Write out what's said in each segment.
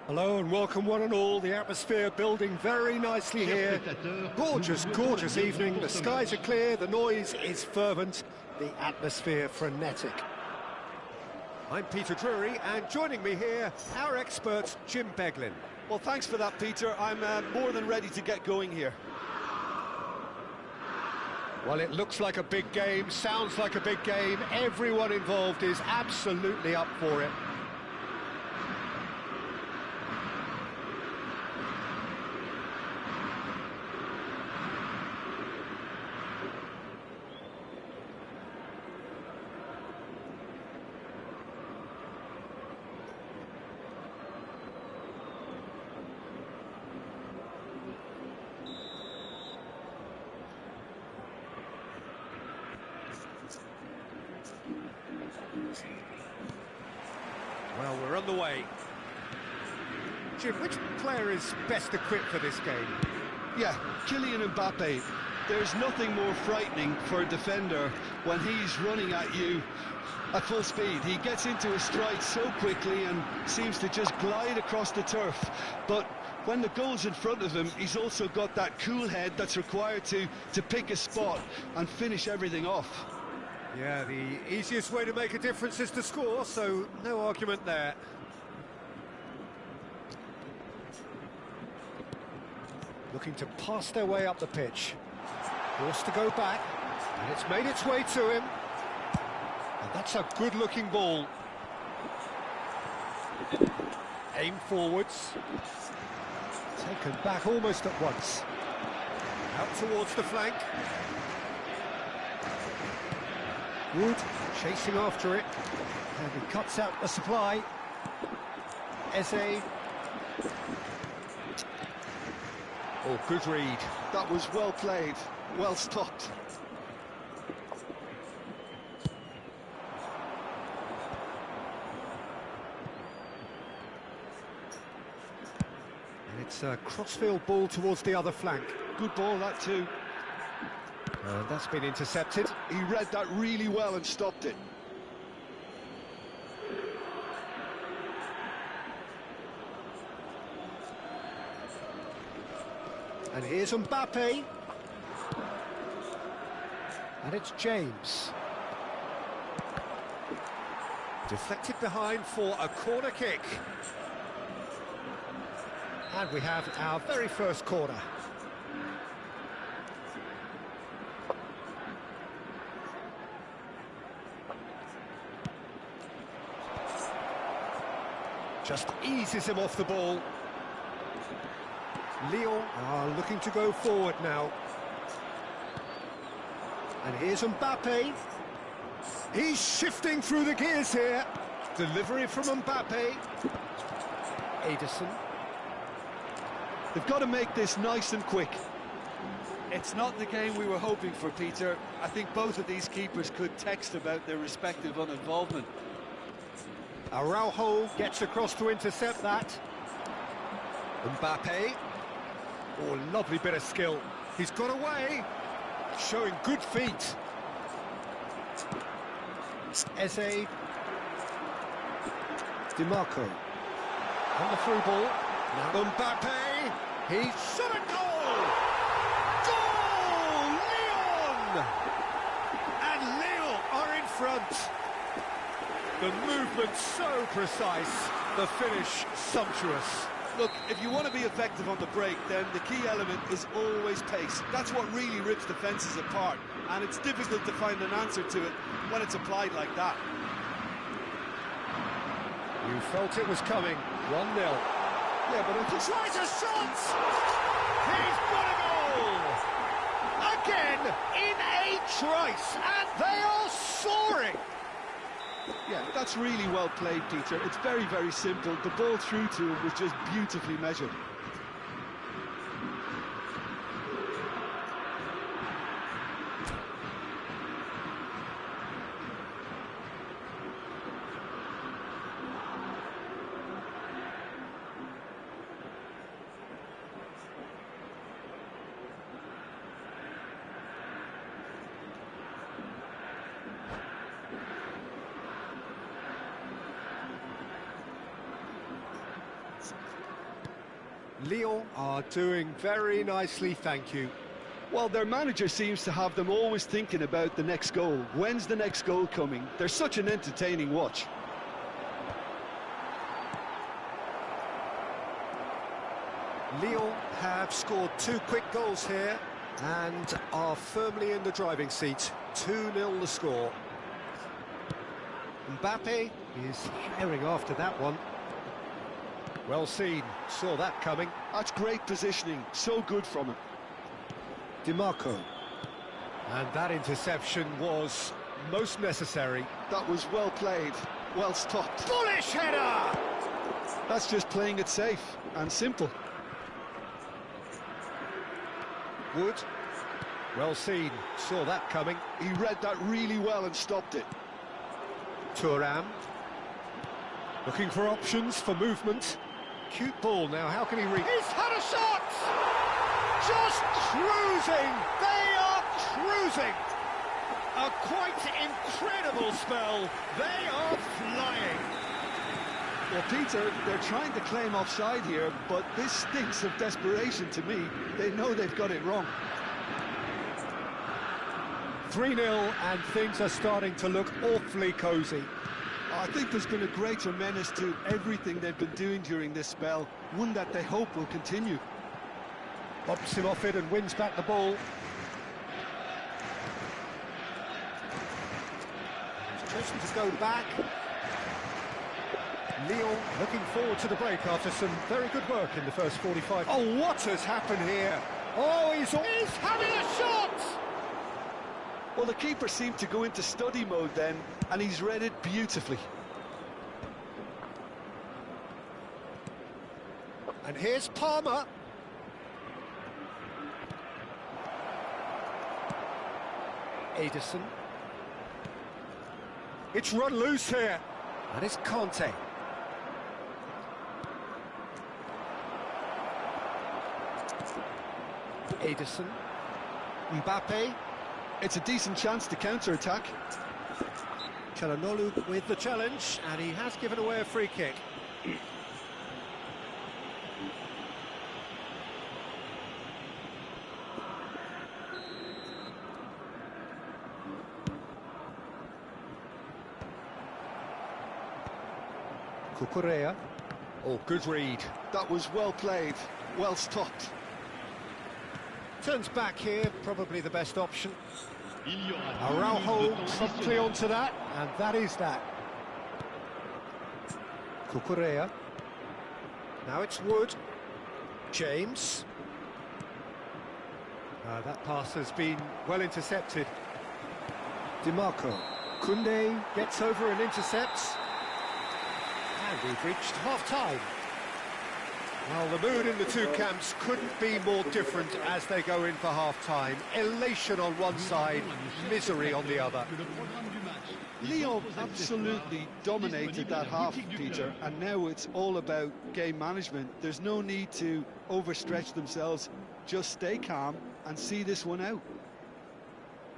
Hello and welcome one and all. The atmosphere building very nicely here. Gorgeous, gorgeous evening. The skies are clear, the noise is fervent, the atmosphere frenetic. I'm Peter Drury, and joining me here, our expert, Jim Beglin. Well, thanks for that, Peter. I'm more than ready to get going here. Well, it looks like a big game, sounds like a big game. Everyone involved is absolutely up for it. Well, we're on the way. Jim, which player is best equipped for this game? Yeah, Kylian Mbappe. There's nothing more frightening for a defender when he's running at you at full speed. He gets into a stride so quickly and seems to just glide across the turf. But when the goal's in front of him, he's also got that cool head that's required to pick a spot and finish everything off. Yeah, the easiest way to make a difference is to score, so no argument there. Looking to pass their way up the pitch. Forced to go back, and it's made its way to him. And that's a good-looking ball. Aim forwards. Taken back almost at once. Out towards the flank. Wood chasing after it, and he cuts out the supply. Eze. Oh, good read. That was well played, well stopped. And it's a crossfield ball towards the other flank. Good ball, that too. That's been intercepted. He read that really well and stopped it. And here's Mbappe. And it's James. Deflected behind for a corner kick. And we have our very first corner. Just eases him off the ball. Lyon are looking to go forward now. And here's Mbappe. He's shifting through the gears here. Delivery from Mbappe. Ederson. They've got to make this nice and quick. It's not the game we were hoping for, Peter. I think both of these keepers could text about their respective uninvolvement. Araujo gets across to intercept that. Mbappe. Oh, lovely bit of skill. He's got away. Showing good feet. Eze. Di Marco. On the through ball. Now Mbappe. He's shot a goal! Goal! Lyon! And Lyon are in front. The movement so precise, the finish sumptuous. Look, if you want to be effective on the break, then the key element is always pace. That's what really rips defences apart, and it's difficult to find an answer to it when it's applied like that. You felt it was coming, 1-0. Yeah, but He tries a shot! He's got a goal! Again, in a trice, and they are soaring! Yeah, that's really well played, Peter. It's very, very simple. The ball through to him was just beautifully measured. Lyon are doing very nicely, thank you. Well, their manager seems to have them always thinking about the next goal. When's the next goal coming? They're such an entertaining watch. Lyon have scored 2 quick goals here and are firmly in the driving seat. 2-0 the score. Mbappe is herring after that one. Well seen, saw that coming. That's great positioning, so good from him. DiMarco. And that interception was most necessary. That was well played, well stopped. Bullish header! That's just playing it safe and simple. Wood. Well seen, saw that coming. He read that really well and stopped it. Thuram. Looking for options for movement. Cute ball now, how can he reach? He's had a shot! Just cruising! They are cruising! A quite incredible spell. They are flying. Well, Peter, they're trying to claim offside here, but this stinks of desperation to me. They know they've got it wrong. 3-0 and things are starting to look awfully cosy. I think there's been a greater menace to everything they've been doing during this spell, one that they hope will continue. Bobs him off it and wins back the ball. He's chosen to go back. Lyon looking forward to the break after some very good work in the first 45. Oh, what has happened here? Oh, he's having a shot! Well, the keeper seemed to go into study mode then, and he's read it beautifully. And here's Palmer. Ederson. It's run loose here. And it's Conte. Ederson. Mbappe. It's a decent chance to counter-attack. Çalhanoğlu with the challenge, and he has given away a free kick. Cucurella. Oh, good read. That was well played, well stopped. Turns back here, probably the best option. Araujo promptly onto that, and that is that. Cucurella. Now it's Wood. James. That pass has been well intercepted. DiMarco. Koundé gets over and intercepts. And we've reached half-time. Well, the mood in the two camps couldn't be more different as they go in for half-time. Elation on one side, misery on the other. Lyon absolutely dominated that half, Peter, and now it's all about game management. There's no need to overstretch themselves. Just stay calm and see this one out.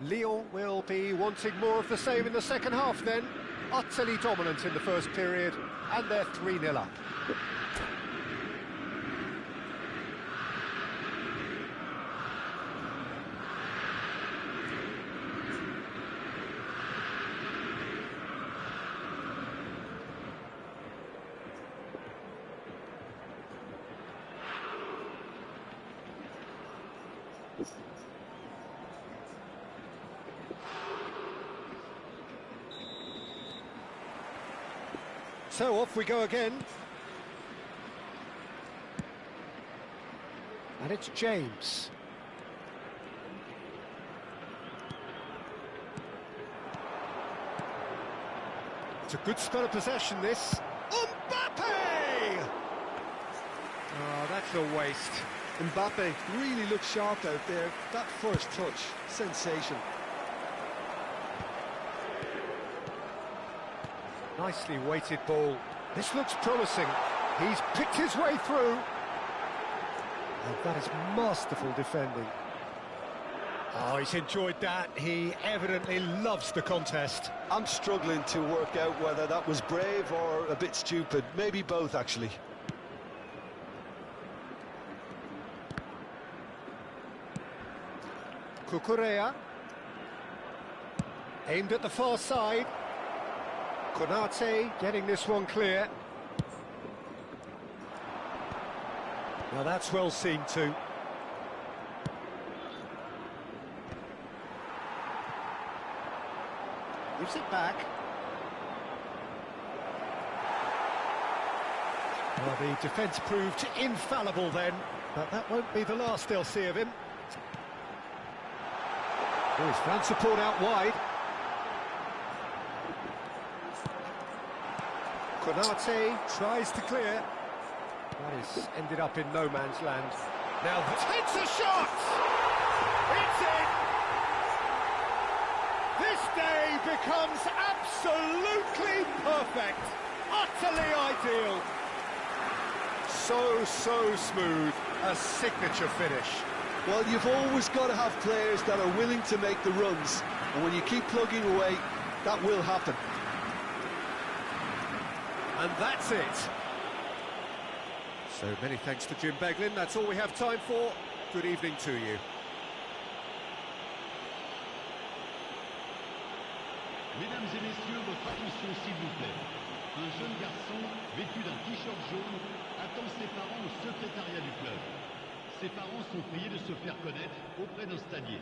Lyon will be wanting more of the same in the second half then. Utterly dominant in the first period, and they're 3-0 up. So off we go again. And it's James. It's a good spell of possession, this. Mbappe! Oh, that's a waste. Mbappe really looked sharp out there. That first touch, sensation. Nicely weighted ball. This looks promising. He's picked his way through. And that is masterful defending. Oh, he's enjoyed that. He evidently loves the contest. I'm struggling to work out whether that was brave or a bit stupid. Maybe both, actually. Cucurella. Aimed at the far side. Konate getting this one clear. Now that's well seen too. Gives it back. Well, the defence proved infallible then, but that won't be the last they'll see of him. Oh, he's found support out wide. Konate tries to clear. That is ended up in no man's land. Now takes a shot! It's in! This day becomes absolutely perfect, utterly ideal. So smooth, a signature finish. Well, you've always got to have players that are willing to make the runs, and when you keep plugging away, that will happen. And that's it. So many thanks to Jim Beglin. That's all we have time for. Good evening to you. Mesdames et messieurs, votre attention s'il vous plaît. Un jeune garçon vêtu d'un t-shirt jaune attend ses parents au secrétariat du club. Ses parents sont priés de se faire connaître auprès d'un stadier.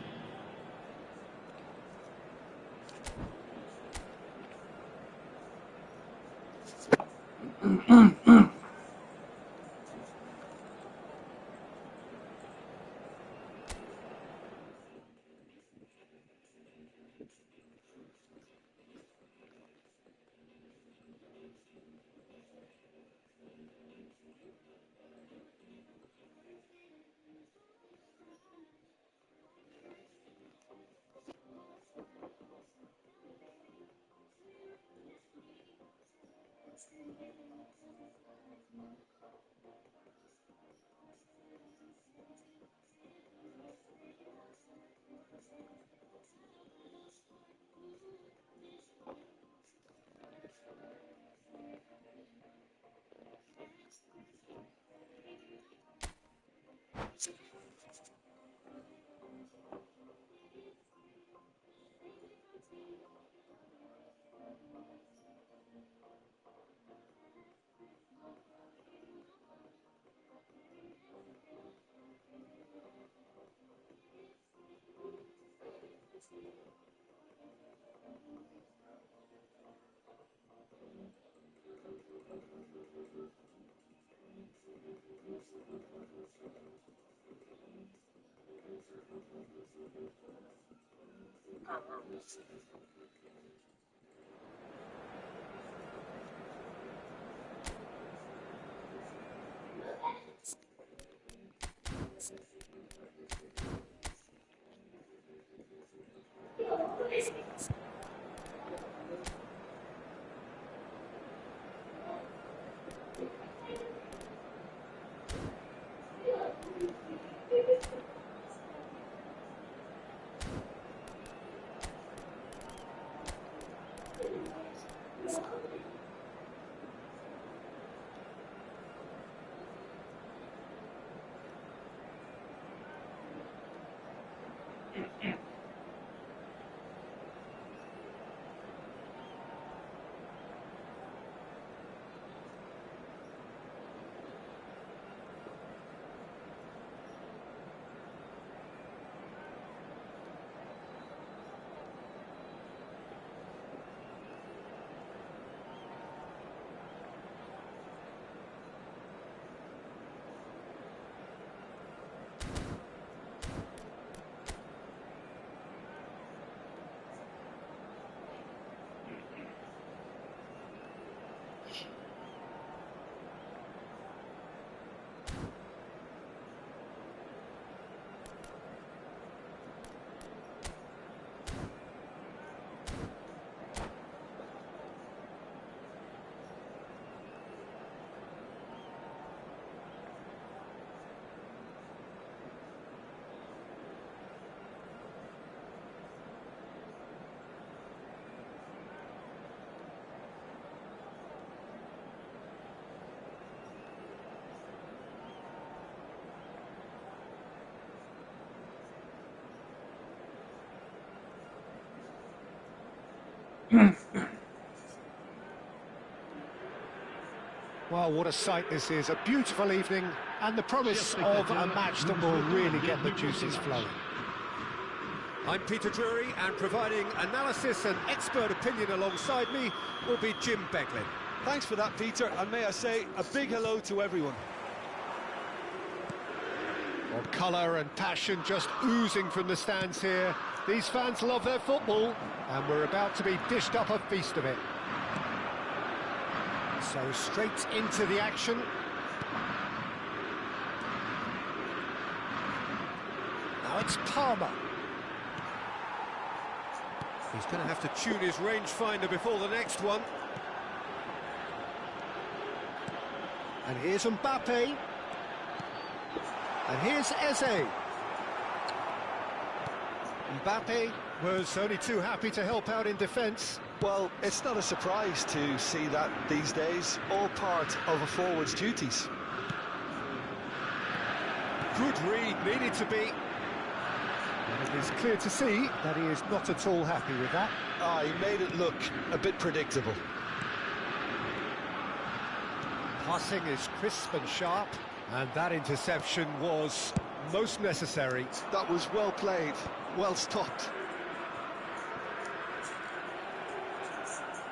Well, what a sight this is. A beautiful evening and the promise of a match that will really get the juices flowing. I'm Peter Drury, and providing analysis and expert opinion alongside me will be Jim Beglin. Thanks for that, Peter, and may I say a big hello to everyone. Well, colour and passion just oozing from the stands here. These fans love their football, and we're about to be dished up a feast of it. So straight into the action. Now it's Palmer. He's going to have to tune his rangefinder before the next one. And here's Mbappe. And here's Eze. Mbappe was only too happy to help out in defence. Well, it's not a surprise to see that these days, all part of a forward's duties. Good read, needed to be. And it is clear to see that he is not at all happy with that. He made it look a bit predictable. Passing is crisp and sharp, and that interception was most necessary. That was well played, well stopped.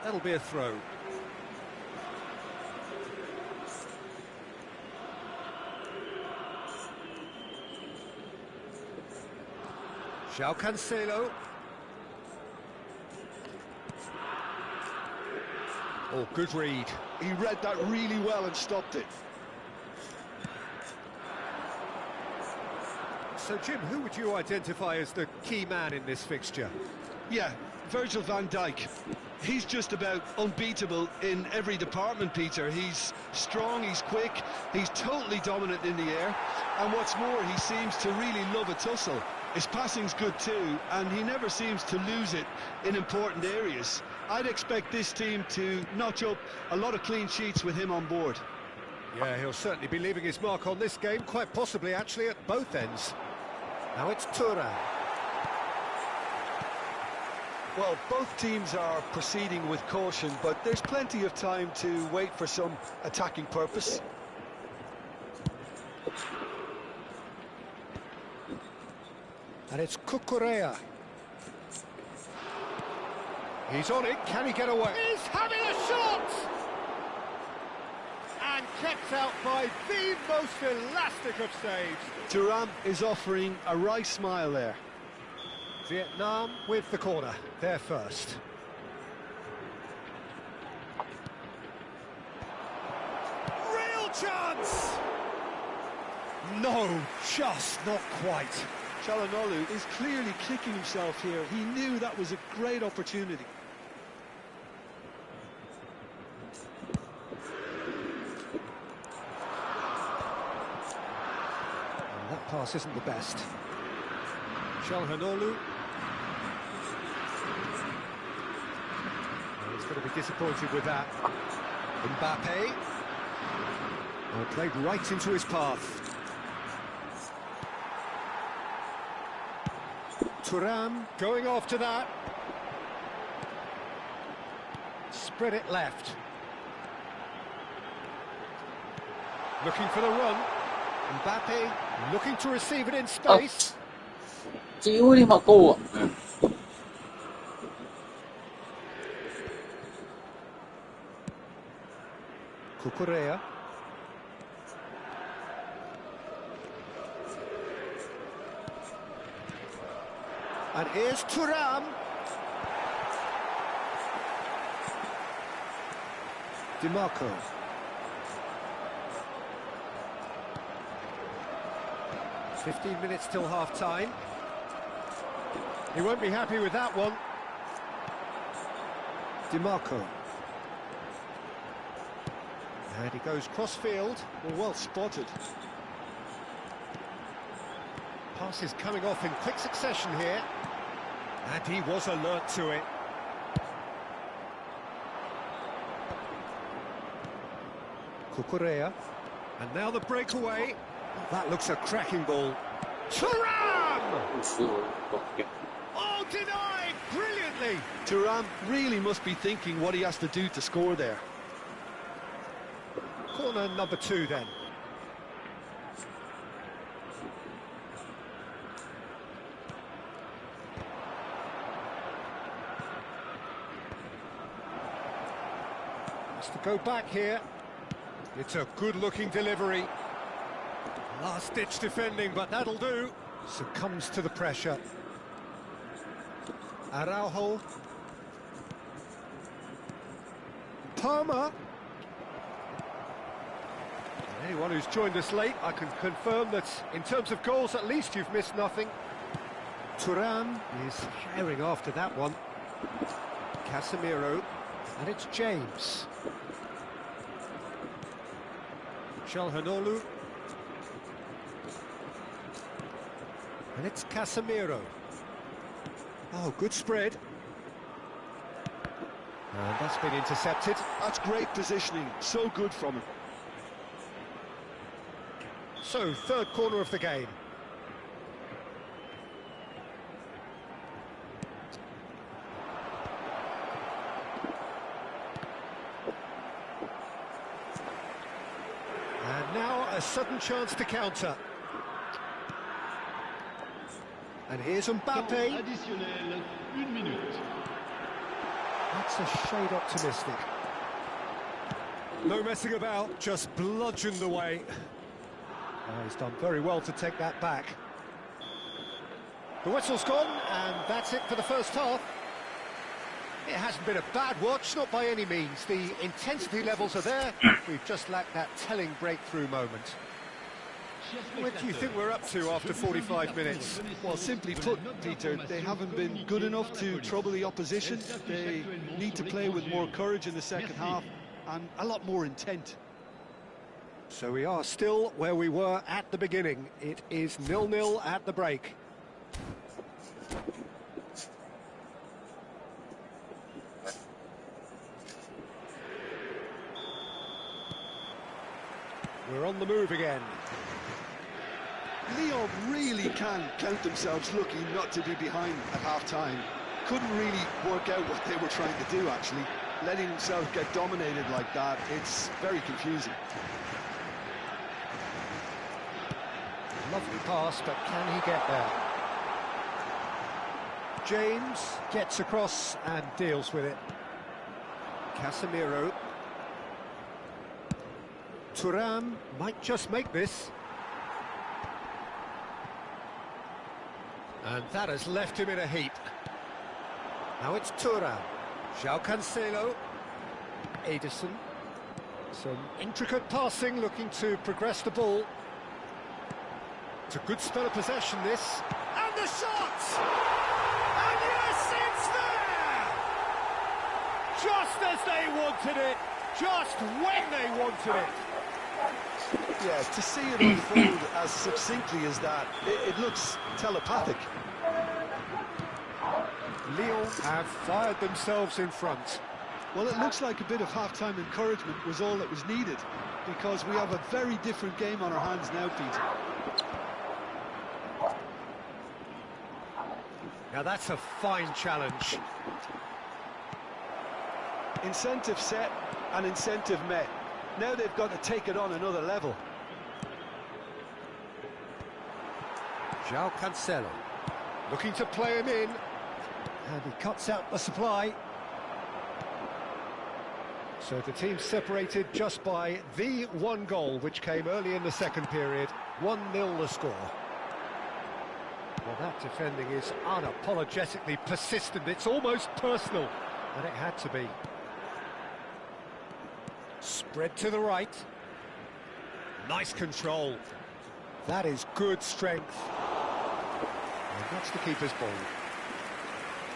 That'll be a throw. João Cancelo. Oh, good read. He read that really well and stopped it. So, Jim, who would you identify as the key man in this fixture? Yeah, Virgil van Dijk. He's just about unbeatable in every department, Peter. He's strong, he's quick, he's totally dominant in the air. And what's more, he seems to really love a tussle. His passing's good too, and he never seems to lose it in important areas. I'd expect this team to notch up a lot of clean sheets with him on board. Yeah, he'll certainly be leaving his mark on this game, quite possibly actually at both ends. Now it's Thuram. Well, both teams are proceeding with caution, but there's plenty of time to wait for some attacking purpose. And it's Cucurella. He's on it, can he get away? He's having a shot! And kept out by the most elastic of saves. Thuram is offering a wry smile there. Vietnam with the corner, they're first. Real chance! No, just not quite. Çalhanoğlu is clearly kicking himself here. He knew that was a great opportunity. And that pass isn't the best. Çalhanoğlu. He's going to be disappointed with that. Mbappe. Well, played right into his path. Thuram going after that. Spread it left. Looking for the run. Mbappe looking to receive it in space. 機會嘛高啊！ Cucurella. And here's Thuram. DiMarco. "15 minutes till half-time. He won't be happy with that one. DiMarco. And he goes cross-field. Well spotted. Pass is coming off in quick succession here. And he was alert to it. Cucurella. And now the breakaway. That looks a cracking ball. Thuram! Oh, denied! Brilliantly! Thuram really must be thinking what he has to do to score there. Corner number 2 then. Has to go back here. It's a good-looking delivery. Last-ditch defending, but that'll do. Succumbs to the pressure. Araujo. Palmer. Anyone who's joined us late, I can confirm that in terms of goals, at least you've missed nothing. Thuram is herring after that one. Casemiro, and it's James. Calhanoglu. And it's Casemiro. Oh, good spread. And that's been intercepted. That's great positioning, so good from him. So, third corner of the game. And now a sudden chance to counter. And here's Mbappe. Additionnel, 1 minute. That's a shade optimistic. No messing about, just bludgeoned away. Oh, he's done very well to take that back. The whistle's gone, and that's it for the first half. It hasn't been a bad watch, not by any means. The intensity levels are there. We've just lacked that telling breakthrough moment. What do you think we're up to after 45 minutes? Well, simply put, Peter, they haven't been good enough to trouble the opposition. They need to play with more courage in the second half and a lot more intent. So we are still where we were at the beginning. It is 0-0 at the break. We're on the move again. Lyon really can count themselves lucky not to be behind at half-time. Couldn't really work out what they were trying to do, actually. Letting themselves get dominated like that, it's very confusing. Lovely pass, but can he get there? James gets across and deals with it. Casemiro. Thuram might just make this. And that has left him in a heap. Now it's Thuram. João Cancelo. Ederson. Some intricate passing, looking to progress the ball. It's a good spell of possession, this. And the shot! And yes, it's there! Just as they wanted it. Just when they wanted it. Yeah, to see it unfold as succinctly as that, it looks telepathic. Lyon have fired themselves in front. Well, it looks like a bit of half-time encouragement was all that was needed, because we have a very different game on our hands now, Peter. Now that's a fine challenge. Incentive set and incentive met. Now they've got to take it on another level. João Cancelo looking to play him in, and he cuts out the supply. So the team separated just by the one goal, which came early in the second period. 1-0 the score. Well, that defending is unapologetically persistent. It's almost personal, and it had to be. Spread to the right. Nice control. That is good strength. And that's the keeper's ball.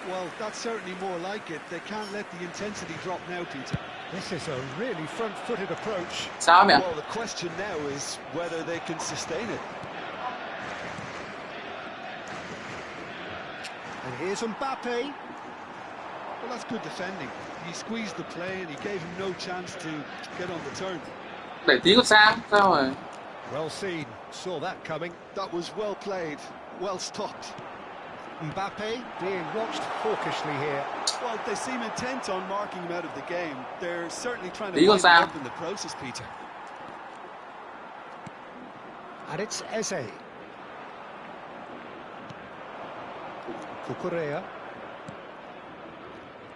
Well, that's certainly more like it. They can't let the intensity drop now, Peter. This is a really front-footed approach. Sao nhỉ? Well, the question now is whether they can sustain it. And here's Mbappe. Well, that's good defending. He squeezed the play and he gave him no chance to get on the turn. Để tí có sang, sao rồi? Well seen, saw that coming. That was well played, well stopped. Mbappe being watched hawkishly here. Well, they seem intent on marking him out of the game. They're certainly trying to Tí có wind him sang. up in the process, Peter. And it's Eze. Cucurella.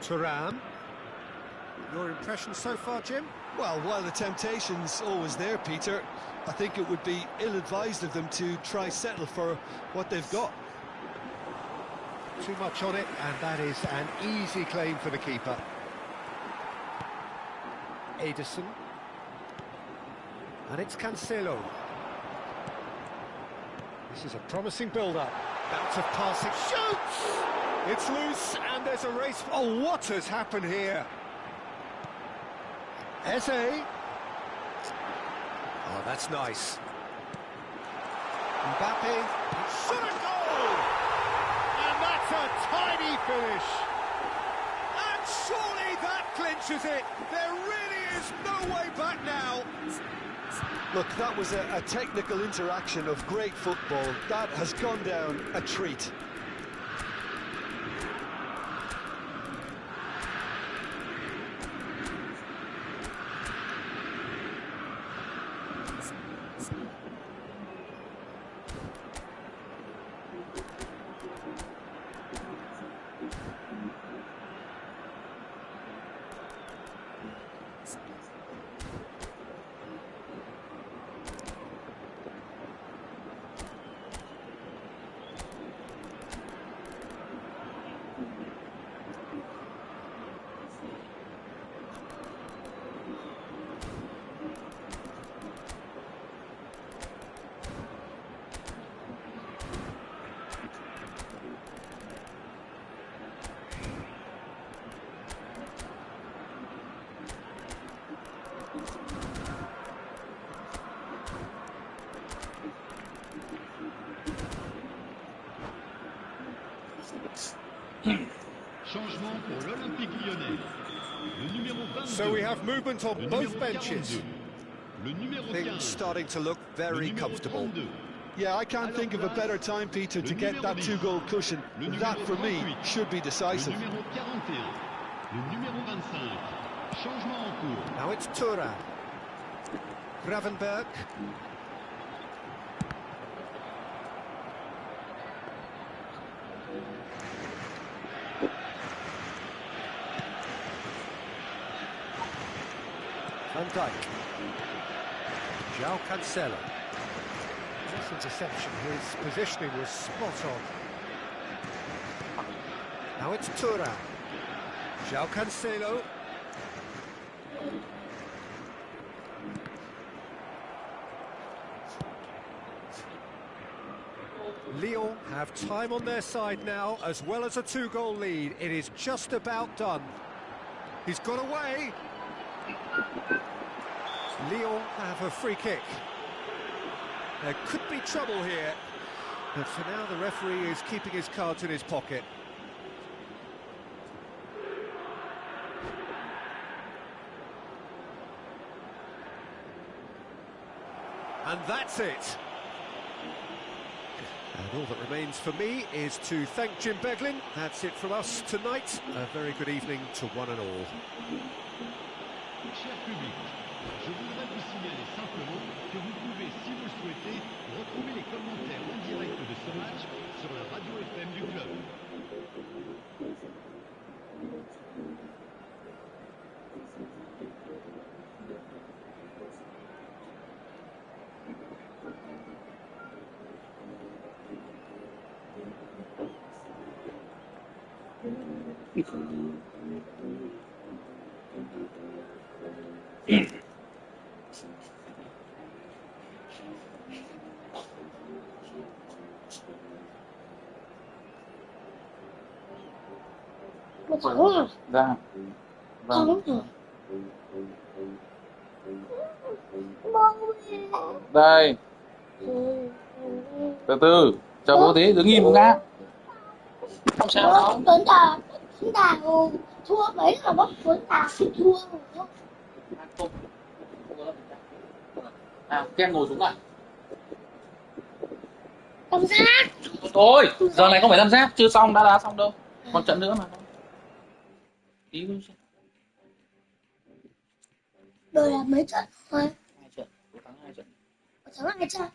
Thuram. Your impression so far, Jim? Well, while the temptation's always there, Peter, I think it would be ill-advised of them to try settle for what they've got. Too much on it, and that is an easy claim for the keeper. Ederson. And it's Cancelo. This is a promising build-up. Bounce of passing. Shoots! It's loose, and there's a race. Oh, what has happened here? Eze. Oh, that's nice. Mbappe. Shot a goal! And that's a tiny finish. And surely that clinches it. There really is no way back now. Look, that was a technical interaction of great football. That has gone down a treat. Changement pour l'Olympique Lyonnais. Le numéro 22. So we have movement on both benches. 42. Le numéro 15. Things starting to look very comfortable. 32. Yeah, I can't think of a better time, Peter, to get that two-goal cushion. That, for me, should be decisive. Le numéro 41. Le numéro 25. Changement en cours. Now it's Thuram. Gravenberg. Van Dijk. João Cancelo. This interception, his positioning was spot on. Now it's Thuram. João Cancelo. Lyon have time on their side now, as well as a two-goal lead. It is just about done. He's got away. Lyon have a free kick. There could be trouble here, but for now the referee is keeping his cards in his pocket. And that's it. And all that remains for me is to thank Jim Beglin. That's it from us tonight. A very good evening to one and all. Cher public, je voudrais vous signaler simplement que vous pouvez, si vous le souhaitez, retrouver les commentaires en direct de ce match sur la radio FM du club. Dạ. Vâng. Đây. Từ từ, chờ bố tí, đứng im đã. Không sao đâu. Chúng ta thua mấy là bốc chúng ta thua. À, Ken ngồi xuống này. Tam giác. Thôi, giờ này không phải tam giác, chưa xong, đã đá xong đâu. Còn trận nữa mà. Tí nữa. Rồi là mấy trận thôi? 2 trận, thắng 2 trận. Thắng 2 trận.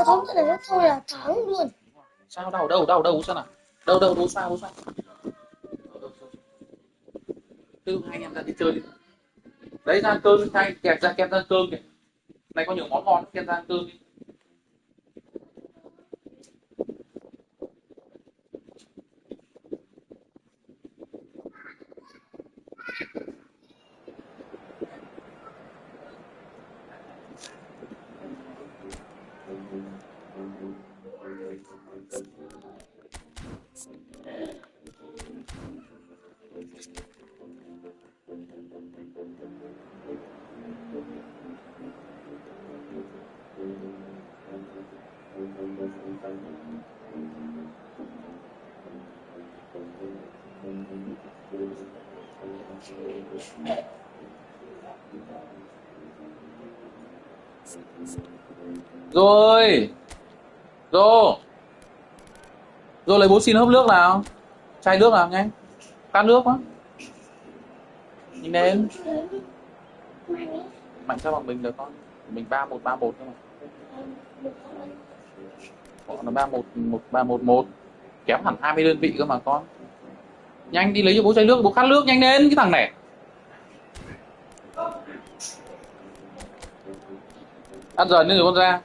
Nó thống cái đấy thôi là thắng luôn. Sao đâu sao nào? Đâu sao? Cứ hai anh em ra đi chơi đi. Đấy ra ăn cơm thay kẹp ra ăn cơm kìa. Này có nhiều món ngon kẹp ra ăn cơm đi. Rồi lấy bố xin hớp nước nào, chai nước nào nhanh, khát nước quá, nhìn đến mạnh sao bằng mình được con, mình 3-1 thôi mà, họ là 3-1 kém hẳn 20 đơn vị cơ mà con, nhanh đi lấy cho bố chai nước, bố khát nước nhanh lên cái thằng này, ăn dần lên rồi con ra.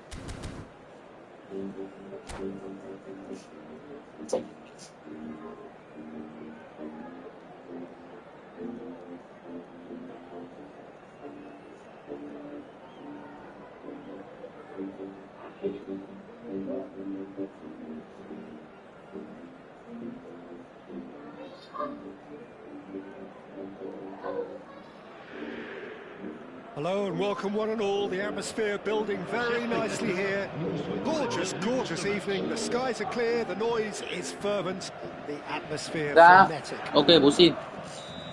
Hello and welcome one and all. The atmosphere building very nicely here. Gorgeous evening. The skies are clear, the noise is fervent, the atmosphere frenetic. Ok, bố xin.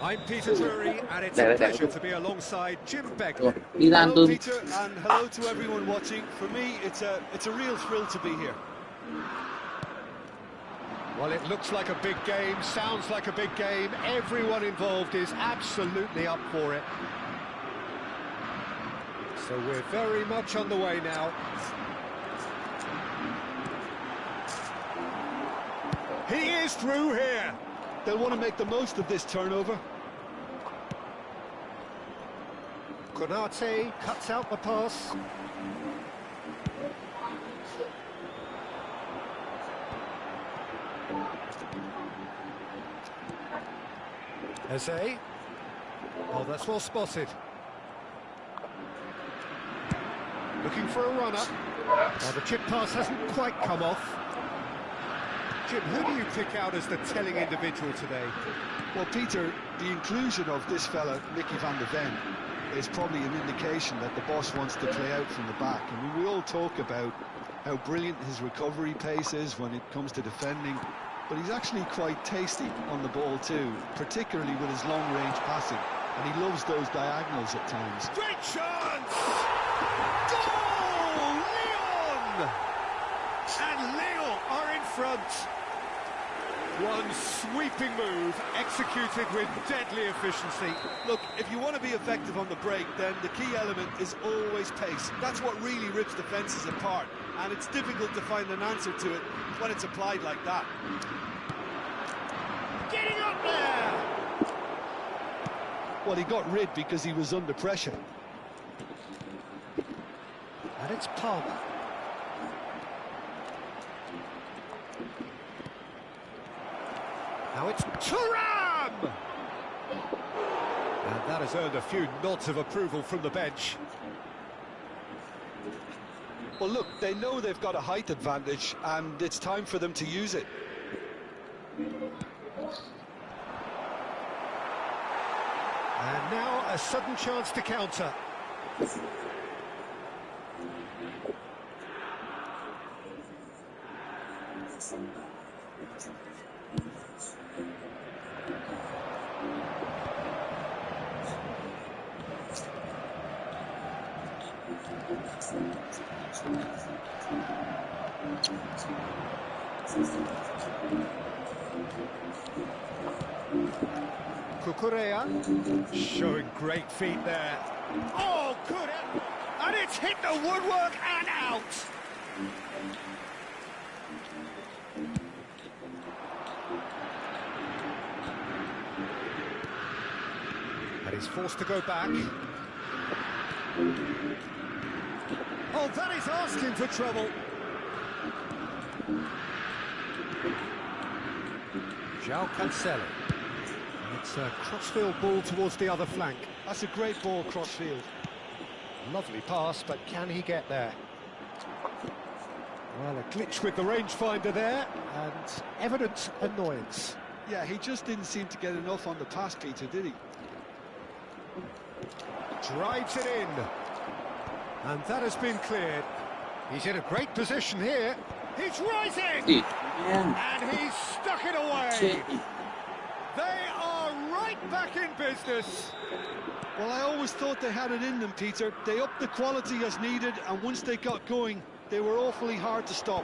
I'm Peter Drury and it's a pleasure to be alongside Jim Begley. Hello Peter and hello to everyone watching. For me it's a real thrill to be here. Well, it looks like a big game, sounds like a big game. Everyone involved is absolutely up for it. So we're very much on the way now. He is through here. They'll want to make the most of this turnover. Konate cuts out the pass. Eze. Oh, that's well spotted. Looking for a run-up. Well, the chip pass hasn't quite come off. Jim, who do you pick out as the telling individual today? Well, Peter, the inclusion of this fella, Mickey van der Ven, is probably an indication that the boss wants to play out from the back. I mean, we all talk about how brilliant his recovery pace is when it comes to defending, but he's actually quite tasty on the ball too, particularly with his long-range passing, and he loves those diagonals at times. Great chance! Goal! Lyon! And Lyon are in front. One sweeping move, executed with deadly efficiency. Look, if you want to be effective on the break, then the key element is always pace. That's what really rips defences apart, and it's difficult to find an answer to it when it's applied like that. Getting up there! Well, he got rid because he was under pressure. And it's Palmer. Now it's Thuram! And that has earned a few nods of approval from the bench. Well, look, they know they've got a height advantage, and it's time for them to use it. And now a sudden chance to counter. Cucurella showing great feet there. Oh, good! And it's hit the woodwork and out. And he's forced to go back. Oh, that is asking for trouble. João Cancelo. And it's a crossfield ball towards the other flank. That's a great ball crossfield. Lovely pass, but can he get there? Well, a glitch with the rangefinder there, and evident annoyance. Yeah, he just didn't seem to get enough on the pass, Peter, did he? Drives it in. And that has been cleared. He's in a great position here. He's rising! Sì, And he's stuck it away! They are right back in business. Well, I always thought they had it in them, Peter. They upped the quality as needed, and once they got going, they were awfully hard to stop.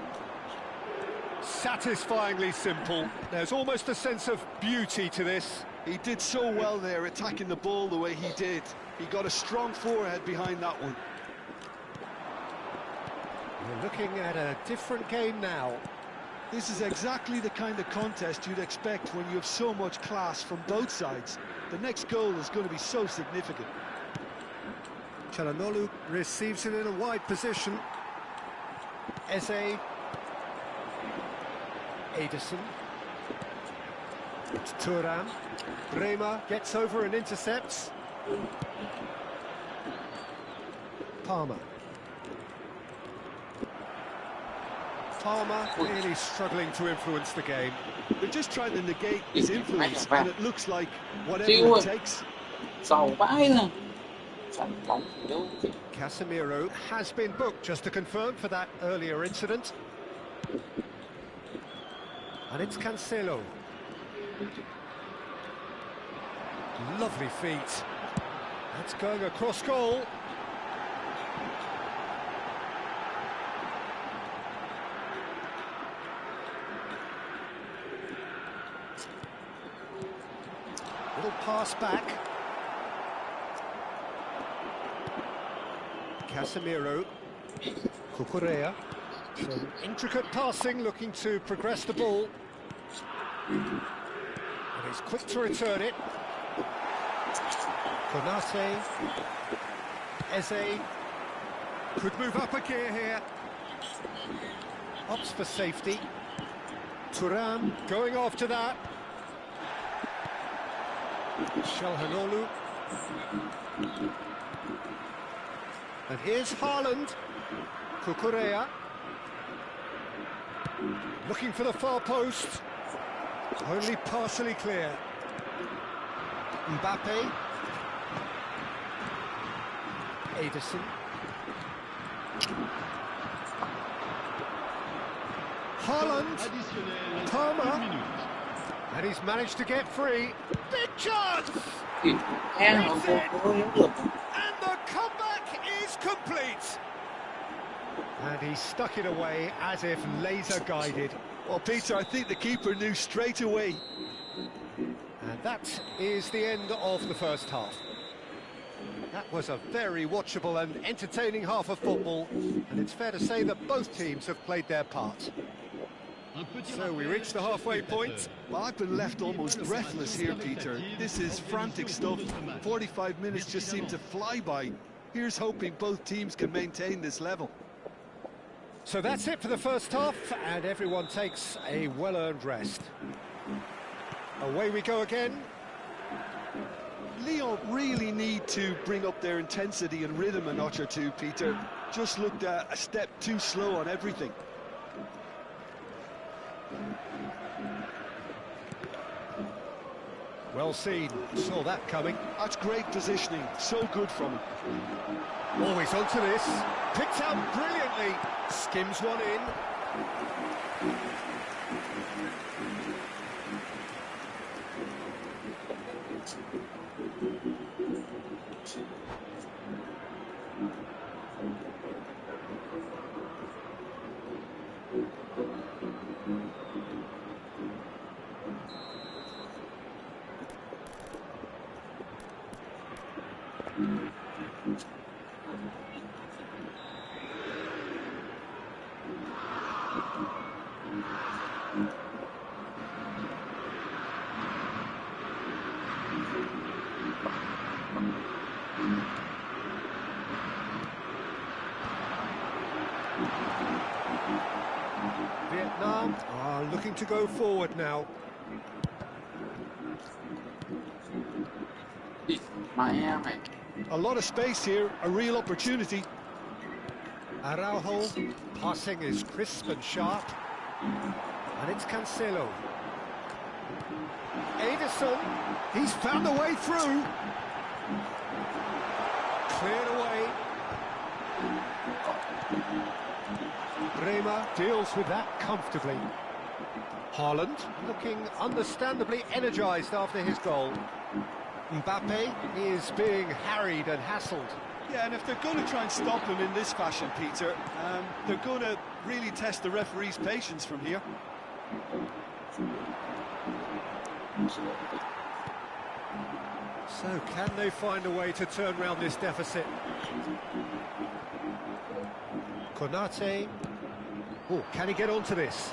Satisfyingly simple. There's almost a sense of beauty to this. He did so well there, attacking the ball the way he did. He got a strong forehead behind that one. We're looking at a different game now. This is exactly the kind of contest you'd expect when you have so much class from both sides. The next goal is going to be so significant. Çalhanoğlu receives it in a wide position. Eze. Ederson. It's Thuram. Bremer gets over and intercepts. Palmer. Palmer really struggling to influence the game. They're just trying to negate his influence, and it looks like whatever Chịu it rồi. takes. Giàu vãi ra. Sẵn bóng đâu. Casemiro has been booked, just to confirm, for that earlier incident. And it's Cancelo. Lovely feet. That's going across goal. Little pass back. Casemiro. Cucurella. Some intricate passing, looking to progress the ball. And he's quick to return it. Konate. Eze. Could move up a gear here. Opts for safety. Thuram going after that. Çalhanoğlu. And here's Haaland. Cucurella. Looking for the far post. Only partially clear. Mbappe. Ederson. Haaland. Additionnel. Palmer. 1 minute. And he's managed to get free. Big chance! Thì em nó vô hiếm được. And the comeback is complete. And he stuck it away as if laser guided. Well, Peter, I think the keeper knew straight away. And that is the end of the first half. That was a very watchable and entertaining half of football, and it's fair to say that both teams have played their part. Un petit So we rappel reach the halfway point. Well, I've been left almost breathless here, Peter. This is frantic stuff. 45 minutes just seem to fly by. Here's hoping both teams can maintain this level. So that's it for the first half, and everyone takes a well-earned rest. Away we go again. Lyon really need to bring up their intensity and rhythm a notch or two, Peter. Just looked a step too slow on everything. Well seen, saw that coming. That's great positioning, so good from him. Always onto this, picked out brilliantly, skims one in. Vietnam are looking to go forward now. Mẹ mày. A lot of space here, a real opportunity. Araujo, passing is crisp and sharp. And it's Cancelo. Ederson, he's found a way through. Cleared away. Bremer deals with that comfortably. Haaland looking understandably energised after his goal. Mbappe is being harried and hassled. Yeah, and if they're going to try and stop him in this fashion, Peter, they're going to really test the referee's patience from here. So, can they find a way to turn round this deficit? Konate. Oh, can he get onto this?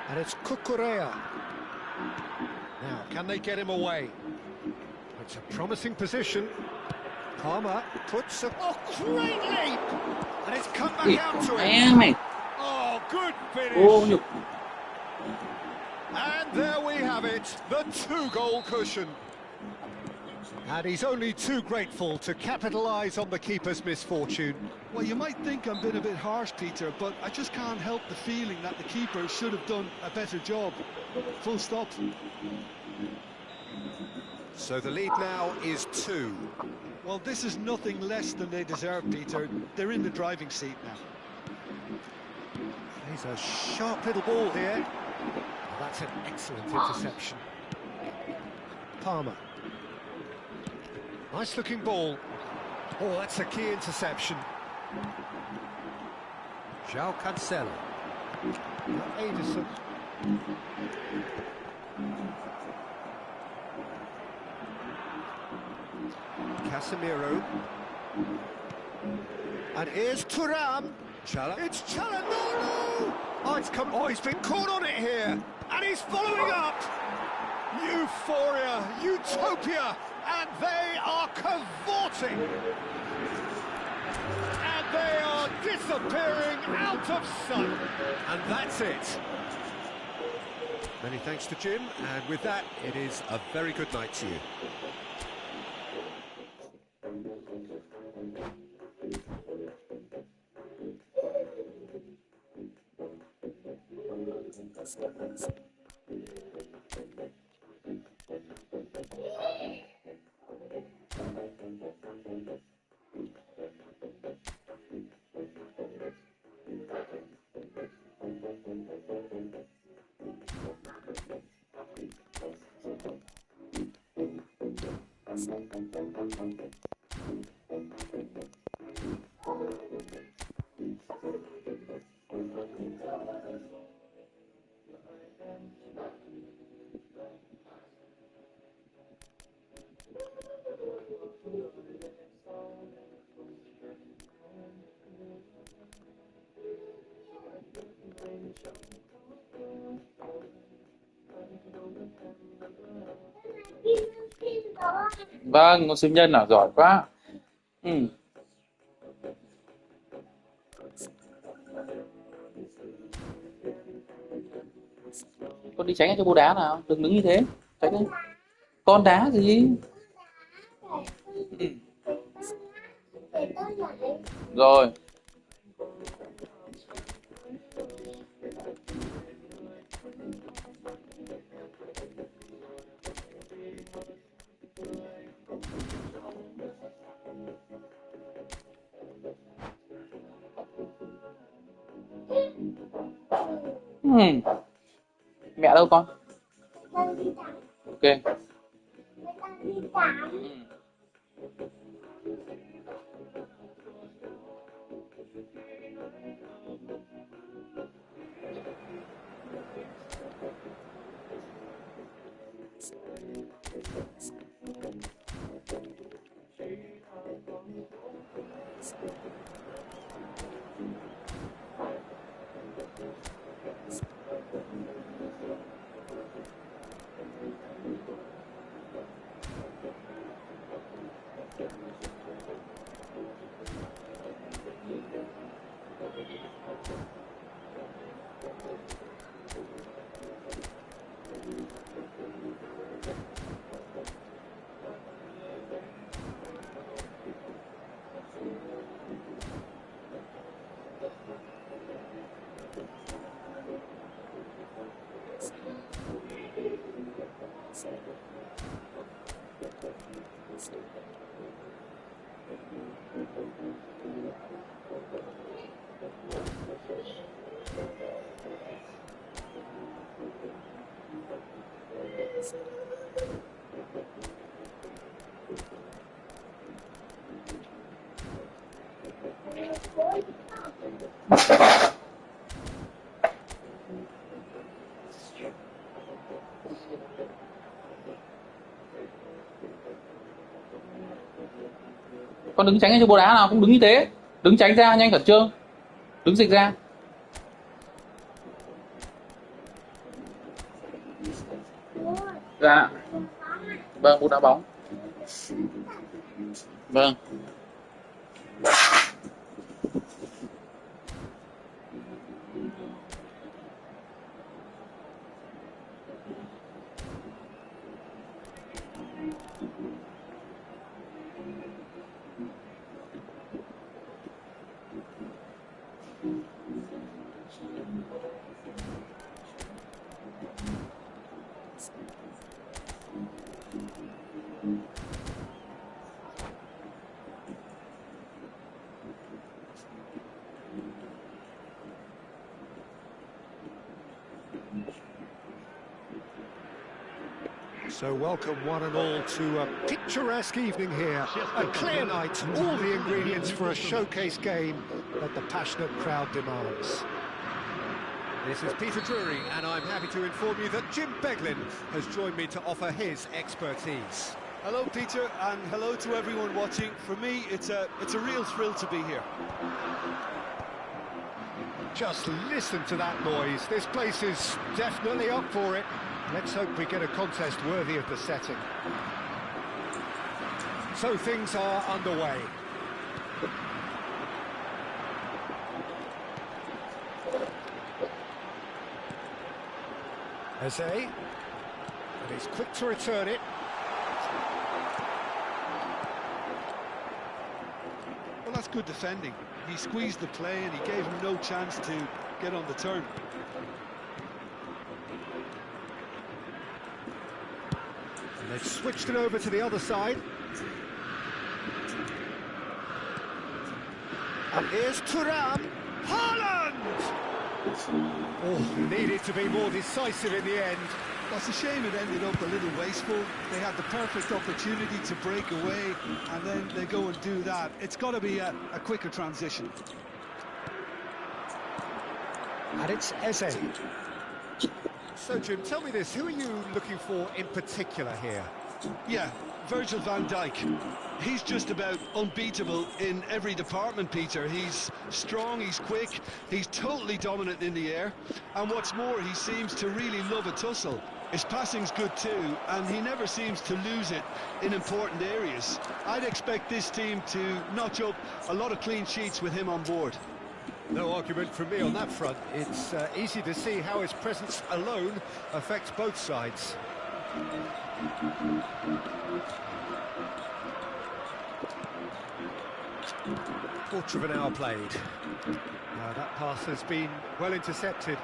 And it's Cucurella. Now, can they get him away? It's a promising position. Palmer puts a... Oh, great leap! And it's come back out to Mẹ him. mày. Oh, good Ô finish. nhục. And there we have it, the two-goal cushion. And he's only too grateful to capitalise on the keeper's misfortune. Well, you might think I'm being a bit harsh, Peter, but I just can't help the feeling that the keeper should have done a better job. Full stop. So the lead now is 2. Well, this is nothing less than they deserve, Peter. They're in the driving seat now. He's a sharp little ball here. That's an excellent interception. Palmer. Nice looking ball. Oh, that's a key interception. João Cancelo. Ederson. Casemiro. And here's Thuram. It's Çalhanoğlu. Oh, it's come. Oh, he's been caught on it here. And he's following up. Euphoria, utopia. And they are cavorting. And they are disappearing out of sight. And that's it. Many thanks to Jim. And with that, it is a very good night to you. Vâng, con siêu nhân à, giỏi quá. Con đi tránh cho bố đá nào, đừng đứng như thế. Tránh đi. Con đá gì? Rồi. Mẹ đâu con? Ok. Con đứng tránh cho bồ đá nào, cũng đứng như thế. Đứng tránh ra nhanh khẩn trương. Đứng dịch ra. Dạ. Vâng, bút đá bóng. Vâng. So welcome one and all to a picturesque evening here. A clear night, all the ingredients for a showcase game that the passionate crowd demands. This is Peter Drury, and I'm happy to inform you that Jim Beglin has joined me to offer his expertise. Hello, Peter, and hello to everyone watching. For me, it's a real thrill to be here. Just listen to that noise. This place is definitely up for it. Let's hope we get a contest worthy of the setting. So things are underway. Eze, and he's quick to return it. Well, that's good defending. He squeezed the play and he gave him no chance to get on the turn. And they've switched it over to the other side. And here's Thuram. Haaland! Oh, needed to be more decisive in the end. That's a shame it ended up a little wasteful. They had the perfect opportunity to break away, and then they go and do that. It's got to be a quicker transition. And it's Eze. So, Jim, tell me this, who are you looking for in particular here? Yeah, Virgil van Dijk. He's just about unbeatable in every department, Peter. He's strong, he's quick, he's totally dominant in the air. And what's more, he seems to really love a tussle. His passing's good too, and he never seems to lose it in important areas. I'd expect this team to notch up a lot of clean sheets with him on board. No argument from me on that front. It's easy to see how his presence alone affects both sides. Quarter of an hour played. Now that pass has been well intercepted.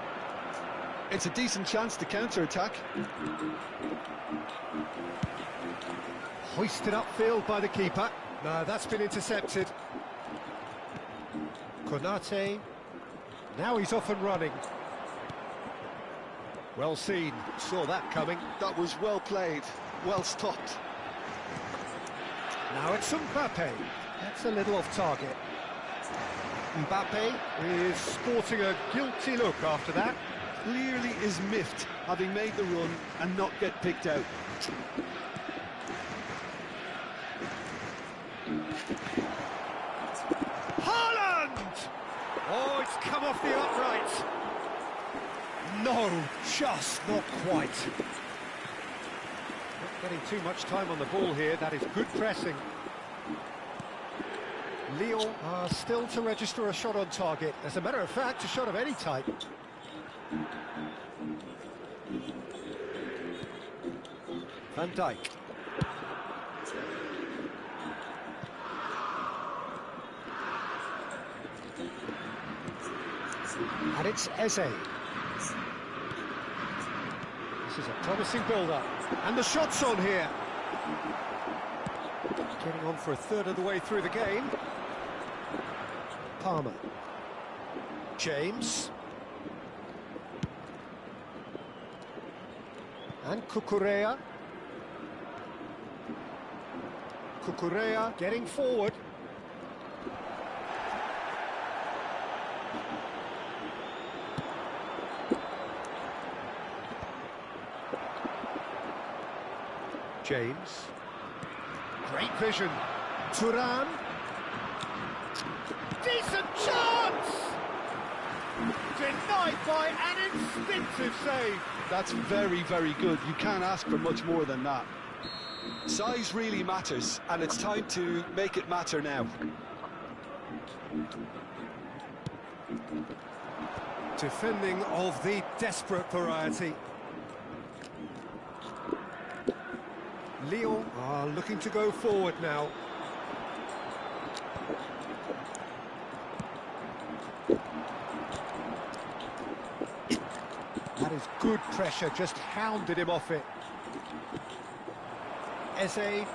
It's a decent chance to counter-attack. Hoisted upfield by the keeper. No, that's been intercepted. Konate. Now he's off and running. Well seen. Saw that coming. That was well played, well stopped. Now it's Mbappe. That's a little off target. Mbappe is sporting a guilty look after that. Clearly is miffed, having made the run and not get picked out. Haaland! Oh, it's come off the upright. No, just not quite. Not getting too much time on the ball here. That is good pressing. Lyon are still to register a shot on target. As a matter of fact, a shot of any type. Van Dijk. And it's Eze. This is a promising build-up. And the shot's on here. Getting on for a third of the way through the game. Palmer. James. And Cucurella. Cucurella getting forward. James. Great vision. Thuram. Decent chance! Denied by an instinctive save. That's very, very good. You can't ask for much more than that. Size really matters, and it's time to make it matter now. Defending of the desperate variety. Lyon are looking to go forward now. That is good pressure, just hounded him off it. Eze. Well,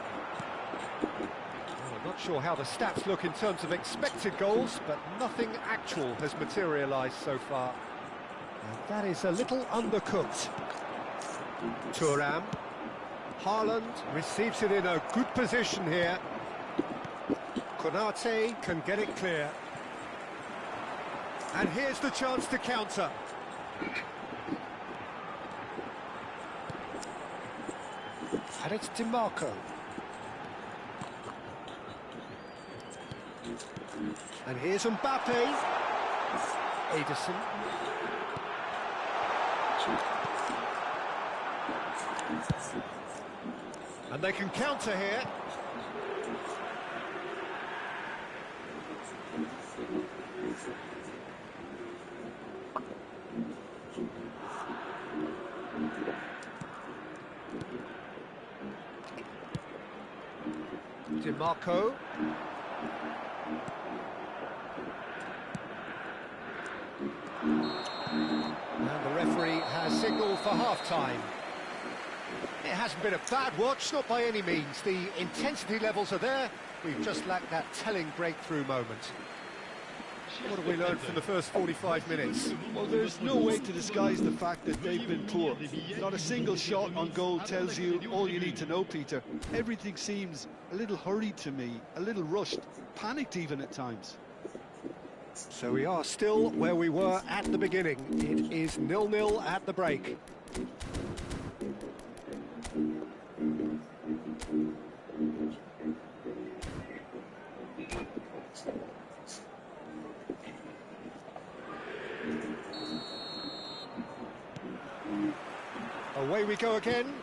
I'm not sure how the stats look in terms of expected goals, but nothing actual has materialised so far. And that is a little undercooked. Thuram. Haaland receives it in a good position here. Konate can get it clear. And here's the chance to counter. And it's DiMarco. And here's Mbappe. Ederson. And they can counter here. DiMarco. And the referee has signalled for half-time. It hasn't been a bad watch, not by any means. The intensity levels are there. We've just lacked that telling breakthrough moment. What have we learned from the first 45 minutes? Well, there's no way to disguise the fact that they've been poor. Not a single shot on goal tells you all you need to know, Peter. Everything seems a little hurried to me, a little rushed, panicked even at times. So we are still where we were at the beginning. It is 0-0 at the break. Away we go again.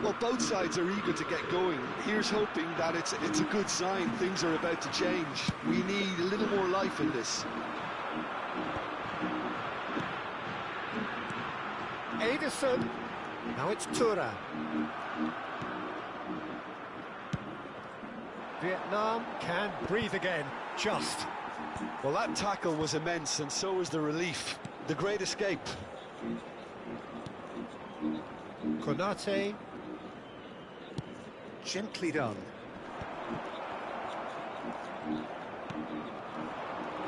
Well, both sides are eager to get going. Here's hoping that it's a good sign. Things are about to change. We need a little more life in this. Ederson. Now it's Thuram. Vietnam can breathe again, just. Well, that tackle was immense, and so was the relief. The great escape. Konate. Gently done.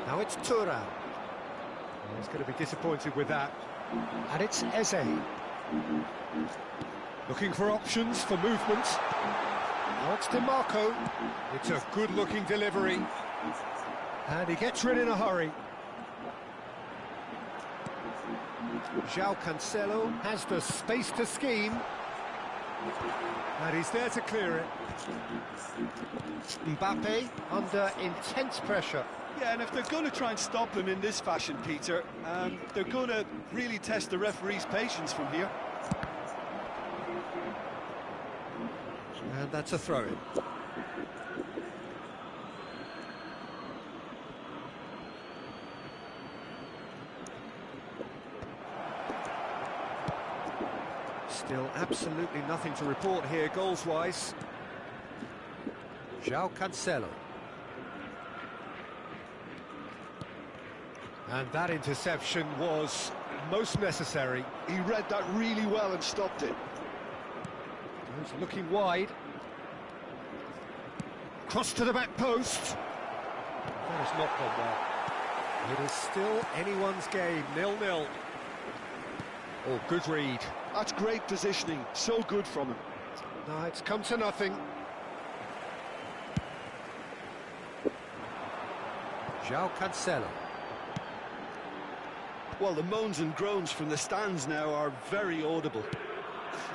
Now it's Thuram. Oh, he's going to be disappointed with that. And it's Eze. Looking for options for movement. Now it's DiMarco. It's a good-looking delivery. And he gets rid in a hurry. João Cancelo has the space to scheme. And he's there to clear it. Mbappe under intense pressure. Yeah, and if they're going to try and stop him in this fashion, Peter, they're going to really test the referee's patience from here. And that's a throw-in. Still absolutely nothing to report here goals-wise. João Cancelo. And that interception was most necessary. He read that really well and stopped it. He's looking wide. Cross to the back post. That has not gone well. It is still anyone's game, 0-0. Oh, good read. That's great positioning, so good from him. No, it's come to nothing. João Cancelo. Well, the moans and groans from the stands now are very audible.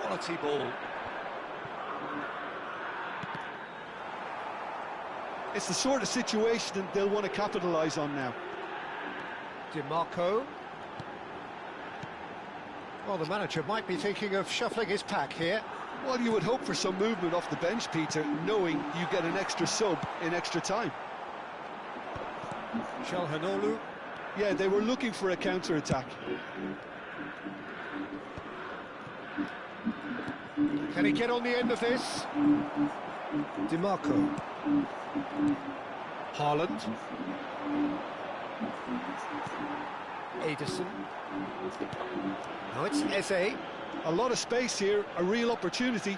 Quality ball. It's the sort of situation that they'll want to capitalise on now. DiMarco. Well, the manager might be thinking of shuffling his pack here. Well, you would hope for some movement off the bench, Peter, knowing you get an extra sub in extra time. Calhanoglu. Yeah, they were looking for a counter-attack. Can he get on the end of this? DiMarco. Haaland. Ederson. Now it's Eze. A lot of space here, a real opportunity.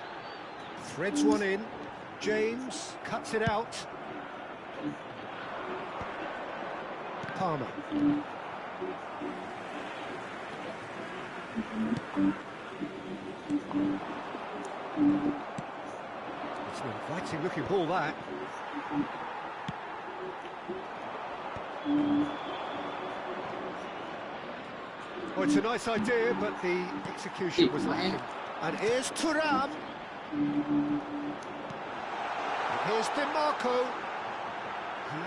Threads one in. James cuts it out. Palmer. It's an inviting looking ball, that. Oh, it's a nice idea, but the execution was lacking. And here's Thuram. And here's DiMarco.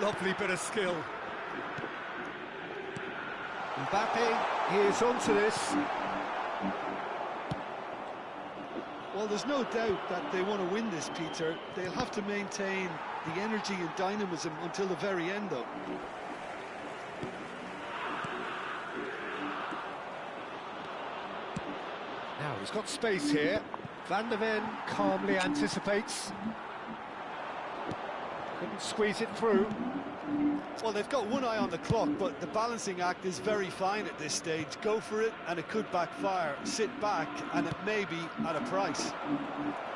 Lovely bit of skill. Mbappe is onto this. Well, there's no doubt that they want to win this, Peter. They'll have to maintain the energy and dynamism until the very end, though. Now, he's got space here. Van der Ven calmly anticipates. Couldn't squeeze it through. Well, they've got one eye on the clock, but the balancing act is very fine at this stage. Go for it, and it could backfire. Sit back, and it may be at a price.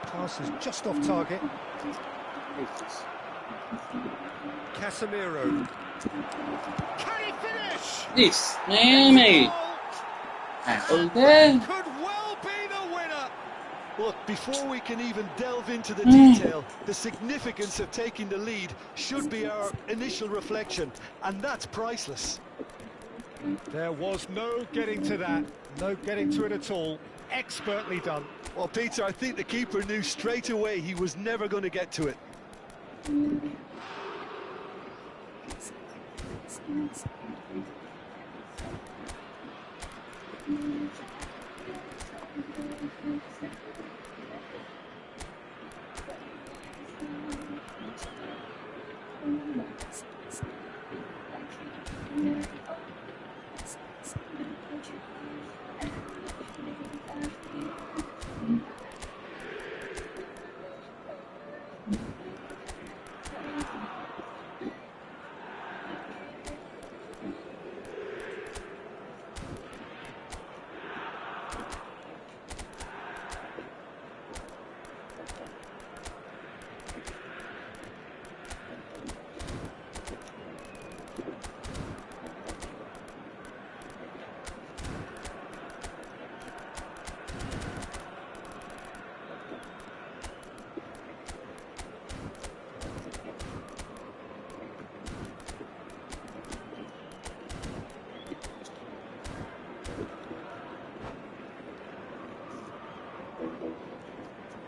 Pass is just off target. Casemiro. Can he finish? Yes, mate. Okay. Could well be the winner. Look, before we can even delve into the detail, the significance of taking the lead should be our initial reflection, and that's priceless. There was no getting to that. No getting to it at all. Expertly done. Well, Peter, I think the keeper knew straight away he was never going to get to it.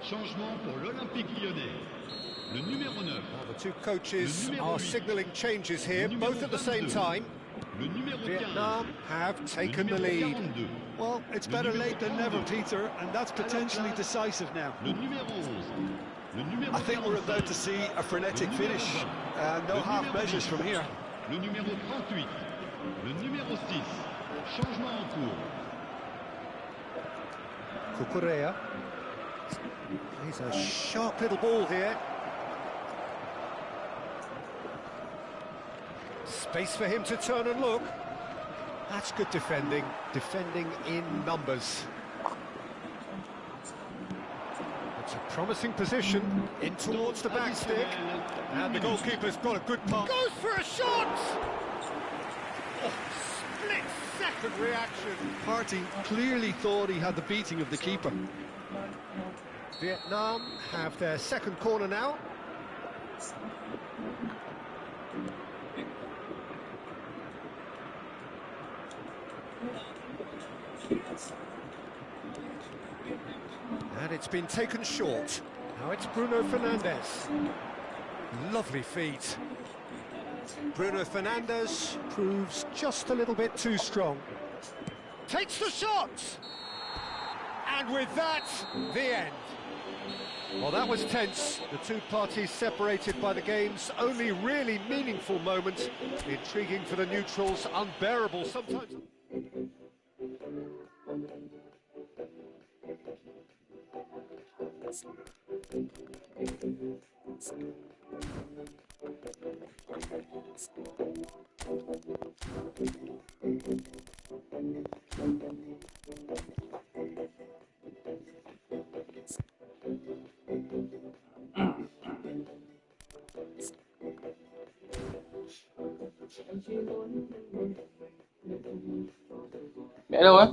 Changement pour l'Olympique Lyonnais. Le numéro 9. Well, the two coaches are signalling changes here, both at the same time. Le numéro 15. Vietnam have taken the lead. 42. Well, it's better late than never, Peter, and that's potentially decisive now. Le numéro 11. Le numéro I think we're 45. about to see a frenetic finish. No half measures from here. Le numéro 38. Le numéro 6. Changement en cours. Cucurella. He's a sharp little ball here. Space for him to turn and look. That's good defending in numbers. It's a promising position, in towards the back stick, and the goalkeeper's got a good pass. Goes for a shot! Oh, split-second reaction. Partey clearly thought he had the beating of the keeper. Vietnam have their second corner now. And it's been taken short. Now it's Bruno Fernandes. Lovely feet. Bruno Fernandes proves just a little bit too strong. Takes the shot! And with that, the end. Well, that was tense. The two parties separated by the game's only really meaningful moment. Intriguing for the neutrals, unbearable sometimes. Để đâu á?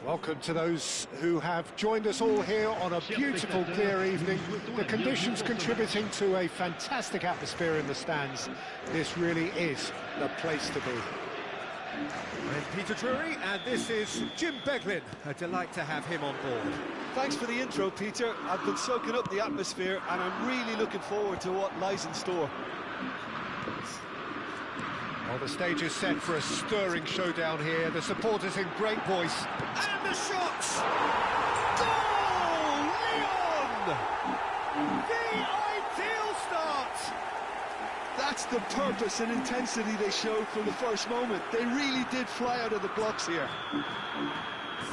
Welcome to those who have joined us all here on a beautiful, clear evening. The conditions contributing to a fantastic atmosphere in the stands. This really is the place to be. I'm Peter Drury, and this is Jim Beglin. A delight to have him on board. Thanks for the intro, Peter. I've been soaking up the atmosphere, and I'm really looking forward to what lies in store. Well, the stage is set for a stirring showdown here. The supporters in great voice. And the shots! Goal! Lyon! The ideal start! That's the purpose and intensity they showed from the first moment. They really did fly out of the blocks here.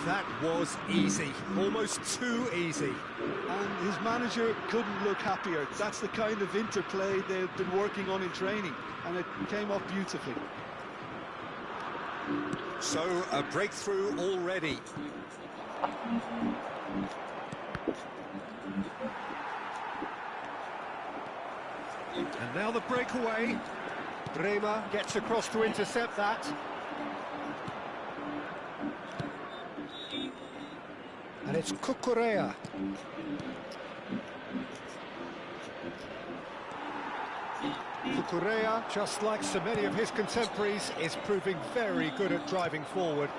That was easy, almost too easy. And his manager couldn't look happier. That's the kind of interplay they've been working on in training, and it came off beautifully. So, a breakthrough already. And now the breakaway. Bremer gets across to intercept that. And it's Cucurella. Cucurella, just like so many of his contemporaries, is proving very good at driving forward.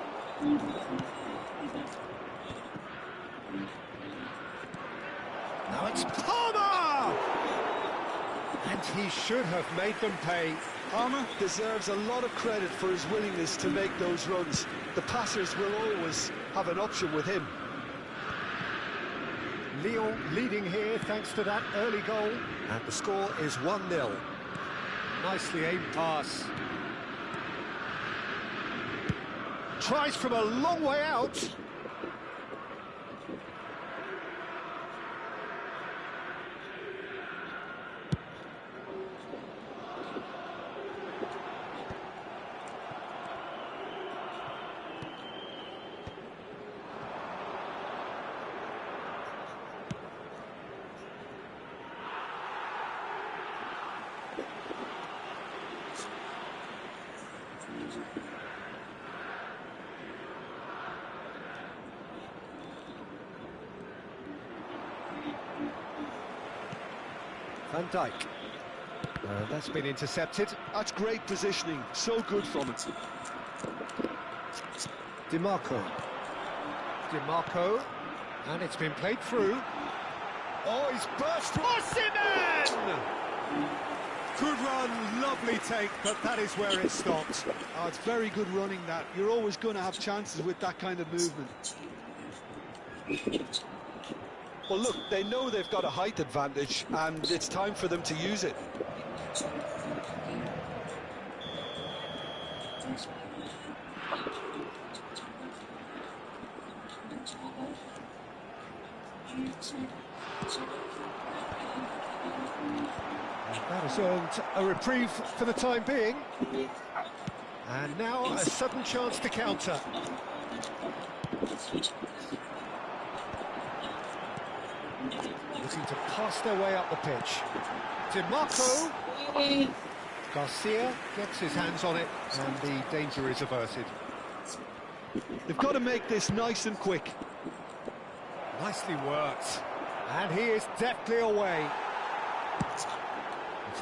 Now it's Palmer! And he should have made them pay. Palmer deserves a lot of credit for his willingness to make those runs. The passers will always have an option with him. Lyon leading here thanks to that early goal. And the score is 1-0. Nicely aimed pass. Tries from a long way out. Van Dijk. That's been intercepted. That's great positioning, so good from it. DiMarco. DiMarco. And it's been played through. Oh, he's burst. Osimhen! Good run, lovely take, but that is where it stopped. Oh, it's very good running that. You're always going to have chances with that kind of movement. Well, look, they know they've got a height advantage, and it's time for them to use it. That has earned a reprieve for the time being. And now a sudden chance to counter. Looking to pass their way up the pitch. DiMarco. Garcia gets his hands on it, and the danger is averted. They've got to make this nice and quick. Nicely worked. And he is deftly away. It's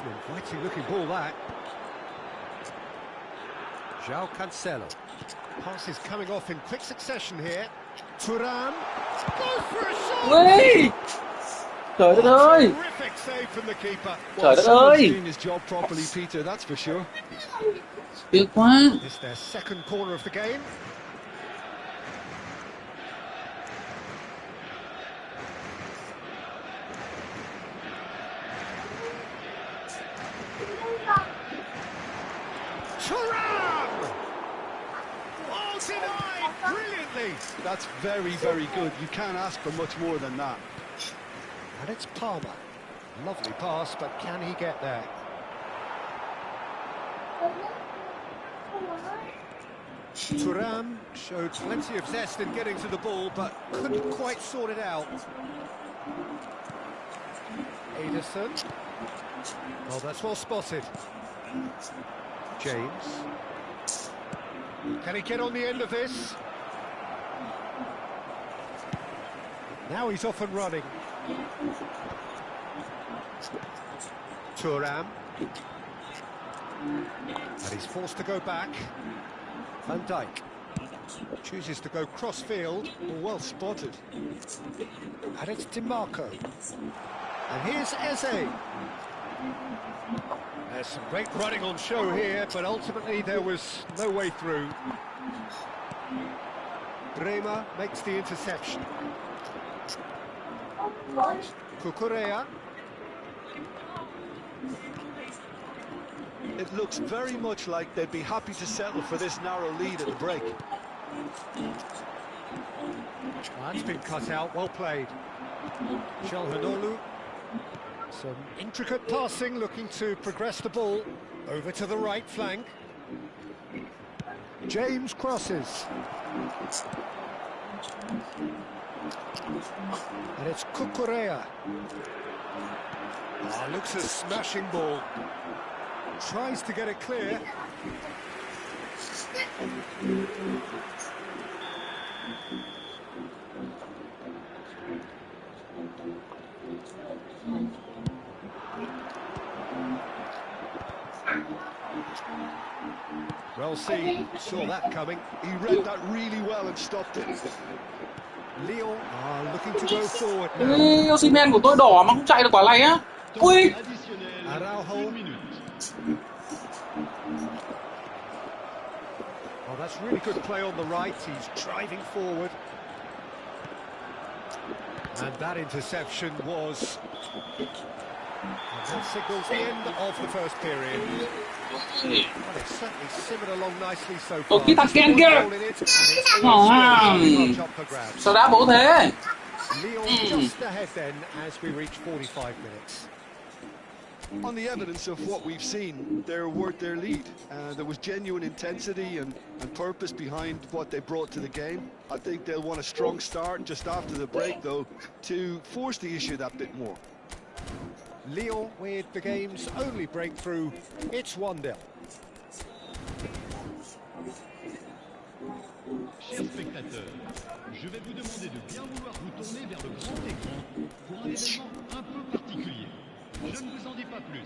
an inviting looking ball, that. João Cancelo. Passes coming off in quick succession here. Thuram goes for a shot. Ui, trời đất ơi. Terrific save from the keeper. Trời đất Someone's ơi. doing his job properly, Peter, that's for sure. Tiếc quá. It's their second corner of the game. Thuram! Oh, denied brilliantly. That's very, very good. You can't ask for much more than that. And it's Palmer. Lovely pass, but can he get there? Thuram showed plenty of zest in getting to the ball, but couldn't quite sort it out. Ederson. Well, that's well spotted. James. Can he get on the end of this? Now he's off and running. Thuram. And he's forced to go back. Van Dijk chooses to go cross-field. Well spotted. And it's DiMarco. And here's Eze. There's some great running on show here, but ultimately there was no way through. Bremer makes the interception. Cucurella. It looks very much like they'd be happy to settle for this narrow lead at the break. That's been cut out, well played. Çalhanoğlu. Some intricate passing, looking to progress the ball over to the right flank. James crosses. And it's Cucurella. Looks a smashing ball. Tries to get it clear. Well seen, saw that coming. He read that really well and stopped it. Lyon are looking to go forward now. Ê, Osimhen của tôi đỏ mà không chạy được quả này á. Ui. Araujo. Oh, that's really good play on the right. He's driving forward. And that interception was... And that signals the end of the first period. Well, it's certainly simmered along nicely so far. Cái thằng Ken kia. Sao đá bổ thế? Lyon just ahead then as we reach 45 minutes. On the evidence of what we've seen, they're worth their lead. There was genuine intensity and purpose behind what they brought to the game. I think they'll want a strong start just after the break, though, to force the issue that bit more. Lyon with the game's only breakthrough. It's 1-0. Chers spectateurs, je vais vous demander de bien vouloir vous tourner vers le grand écran pour un événement un peu particulier. Je ne vous en dis pas plus.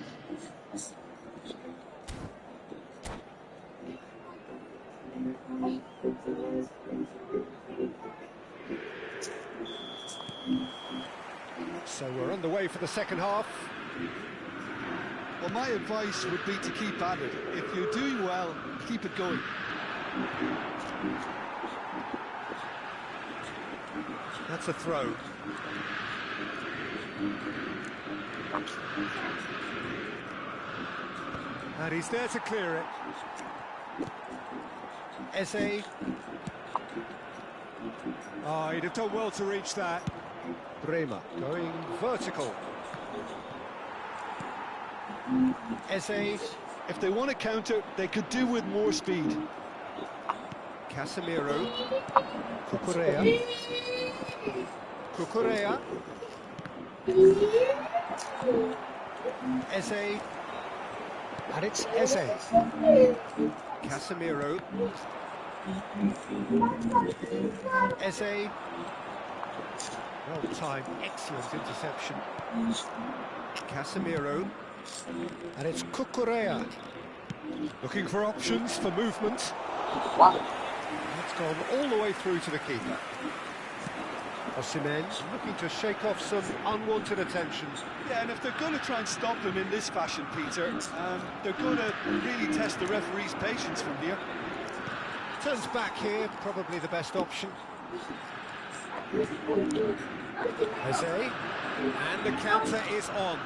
So we're underway for the second half. Well, my advice would be to keep at it. If you're doing well, keep it going. That's a throw. And he's there to clear it. Eze. Oh, he'd have done well to reach that. Bremer going vertical. Eze. If they want to counter, they could do with more speed. Casemiro. Cucurella. Cucurella. Eze. And it's Eze. Casemiro. Eze. Well-timed, excellent interception. Casemiro. And it's Cucurella. Looking for options for movement. Quá. It's gone all the way through to the keeper. Osimhen looking to shake off some unwanted attention. Yeah, and if they're going to try and stop him in this fashion, Peter, they're going to really test the referee's patience from here. Turns back here, probably the best option. Eze, and the counter is on.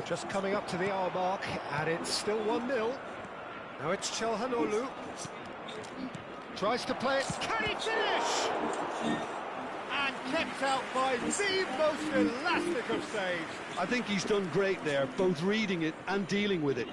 Just coming up to the hour mark, and it's still 1-0. Now it's Çalhanoğlu. Tries to play it, can he finish? And kept out by the most elastic of saves. I think he's done great there, both reading it and dealing with it.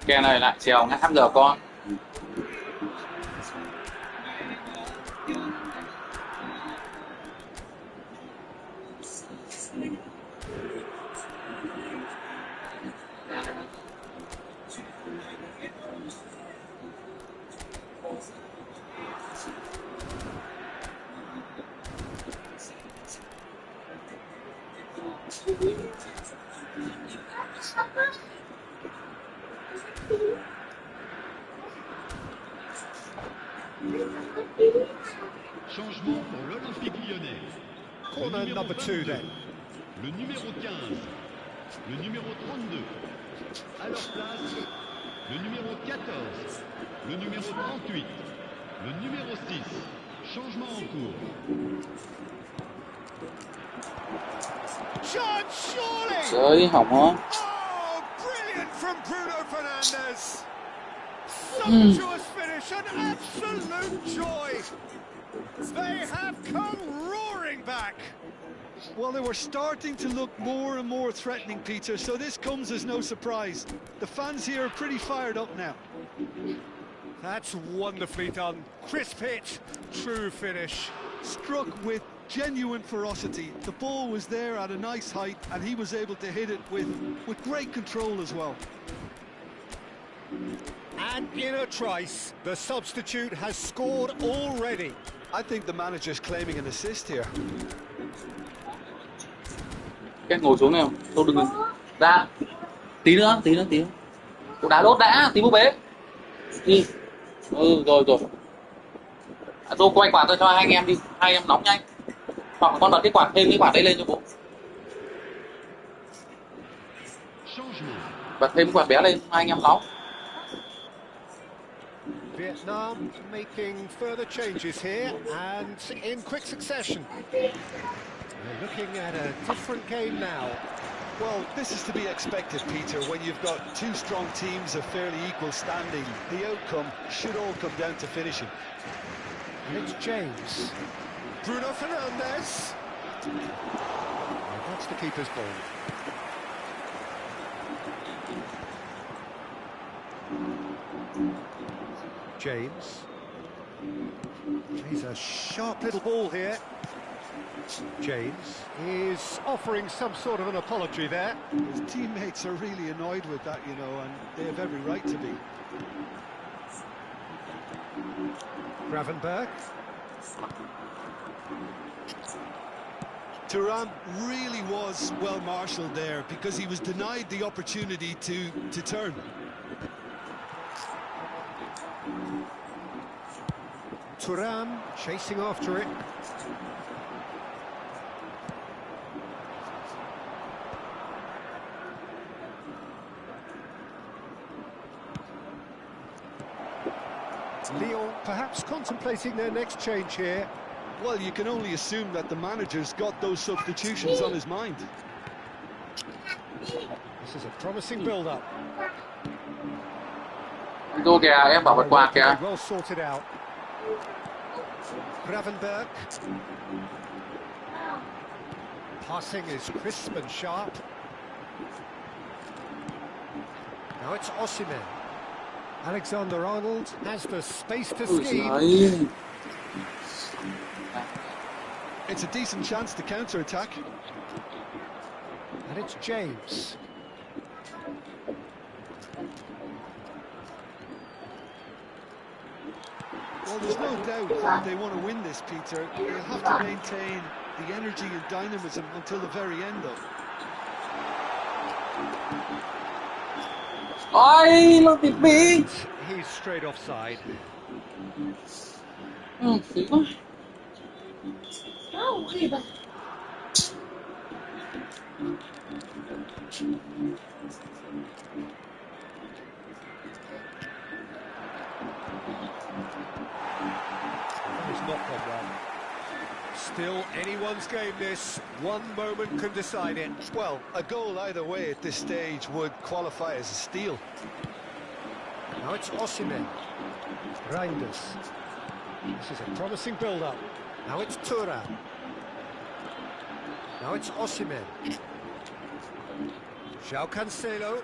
Kè này lại trèo ngang giờ con. Changement pour l'Olympique Lyonnais. Corner number 2 then. Le numéro 15, le numéro 32. À leur place, le numéro 14, le numéro 38, le numéro 6. Changement en cours. Chance, surely! Chơi hỏng hả? Oh, brilliant from Bruno Fernandes! Sumptuous finish, an absolute joy! They have come roaring back! Well, they were starting to look more and more threatening, Peter, so this comes as no surprise. The fans here are pretty fired up now. That's wonderfully done. Crisp hit, true finish. Struck with genuine ferocity. The ball was there at a nice height, and he was able to hit it with great control as well. And in a trice, the substitute has scored already. I think the manager's claiming an assist here. Cái ngồi xuống nào, tôi đừng ra. Tí nữa. Cô đá đốt đã, tí búp bế. Đi. Rồi. Tôi quay quạt tôi cho hai anh em đi, hai em nóng nhanh. Hoặc con bật cái quạt, thêm cái quạt đấy lên cho bố. Bật thêm cái quạt bé lên, hai anh em nóng. Vietnam making further changes here and in quick succession. They're looking at a different game now. Well, this is to be expected, Peter, when you've got two strong teams of fairly equal standing. The outcome should all come down to finishing. And it's James. Bruno Fernandes. And that's the keeper's ball. James. He's a sharp little ball here. James is offering some sort of an apology there. His teammates are really annoyed with that, you know, and they have every right to be. Gravenberch. Thuram really was well marshalled there because he was denied the opportunity to turn. Thuram chasing after it. Lyon perhaps contemplating their next change here. Well, you can only assume that the manager's got those substitutions on his mind. This is a promising build-up. Tôi kìa, em bảo bật quạt kìa. Well sorted out. Gravenberch. Passing is crisp and sharp. Now it's Osimhen. Alexander-Arnold has the space to Ui scheme. giời. It's a decent chance to counter-attack. And it's James. Well, there's no doubt they want to win this, Peter. They'll have to maintain the energy and dynamism until the very end, though. Ôi, nó bị bị. He's straight offside. Phí quá. Không, kịp à. It's not gone well. Still anyone's game this. One moment can decide it. Well, a goal either way at this stage would qualify as a steal. Now it's Osimhen. Reinders. This is a promising build-up. Now it's Thuram. Now it's Osimhen. João Cancelo.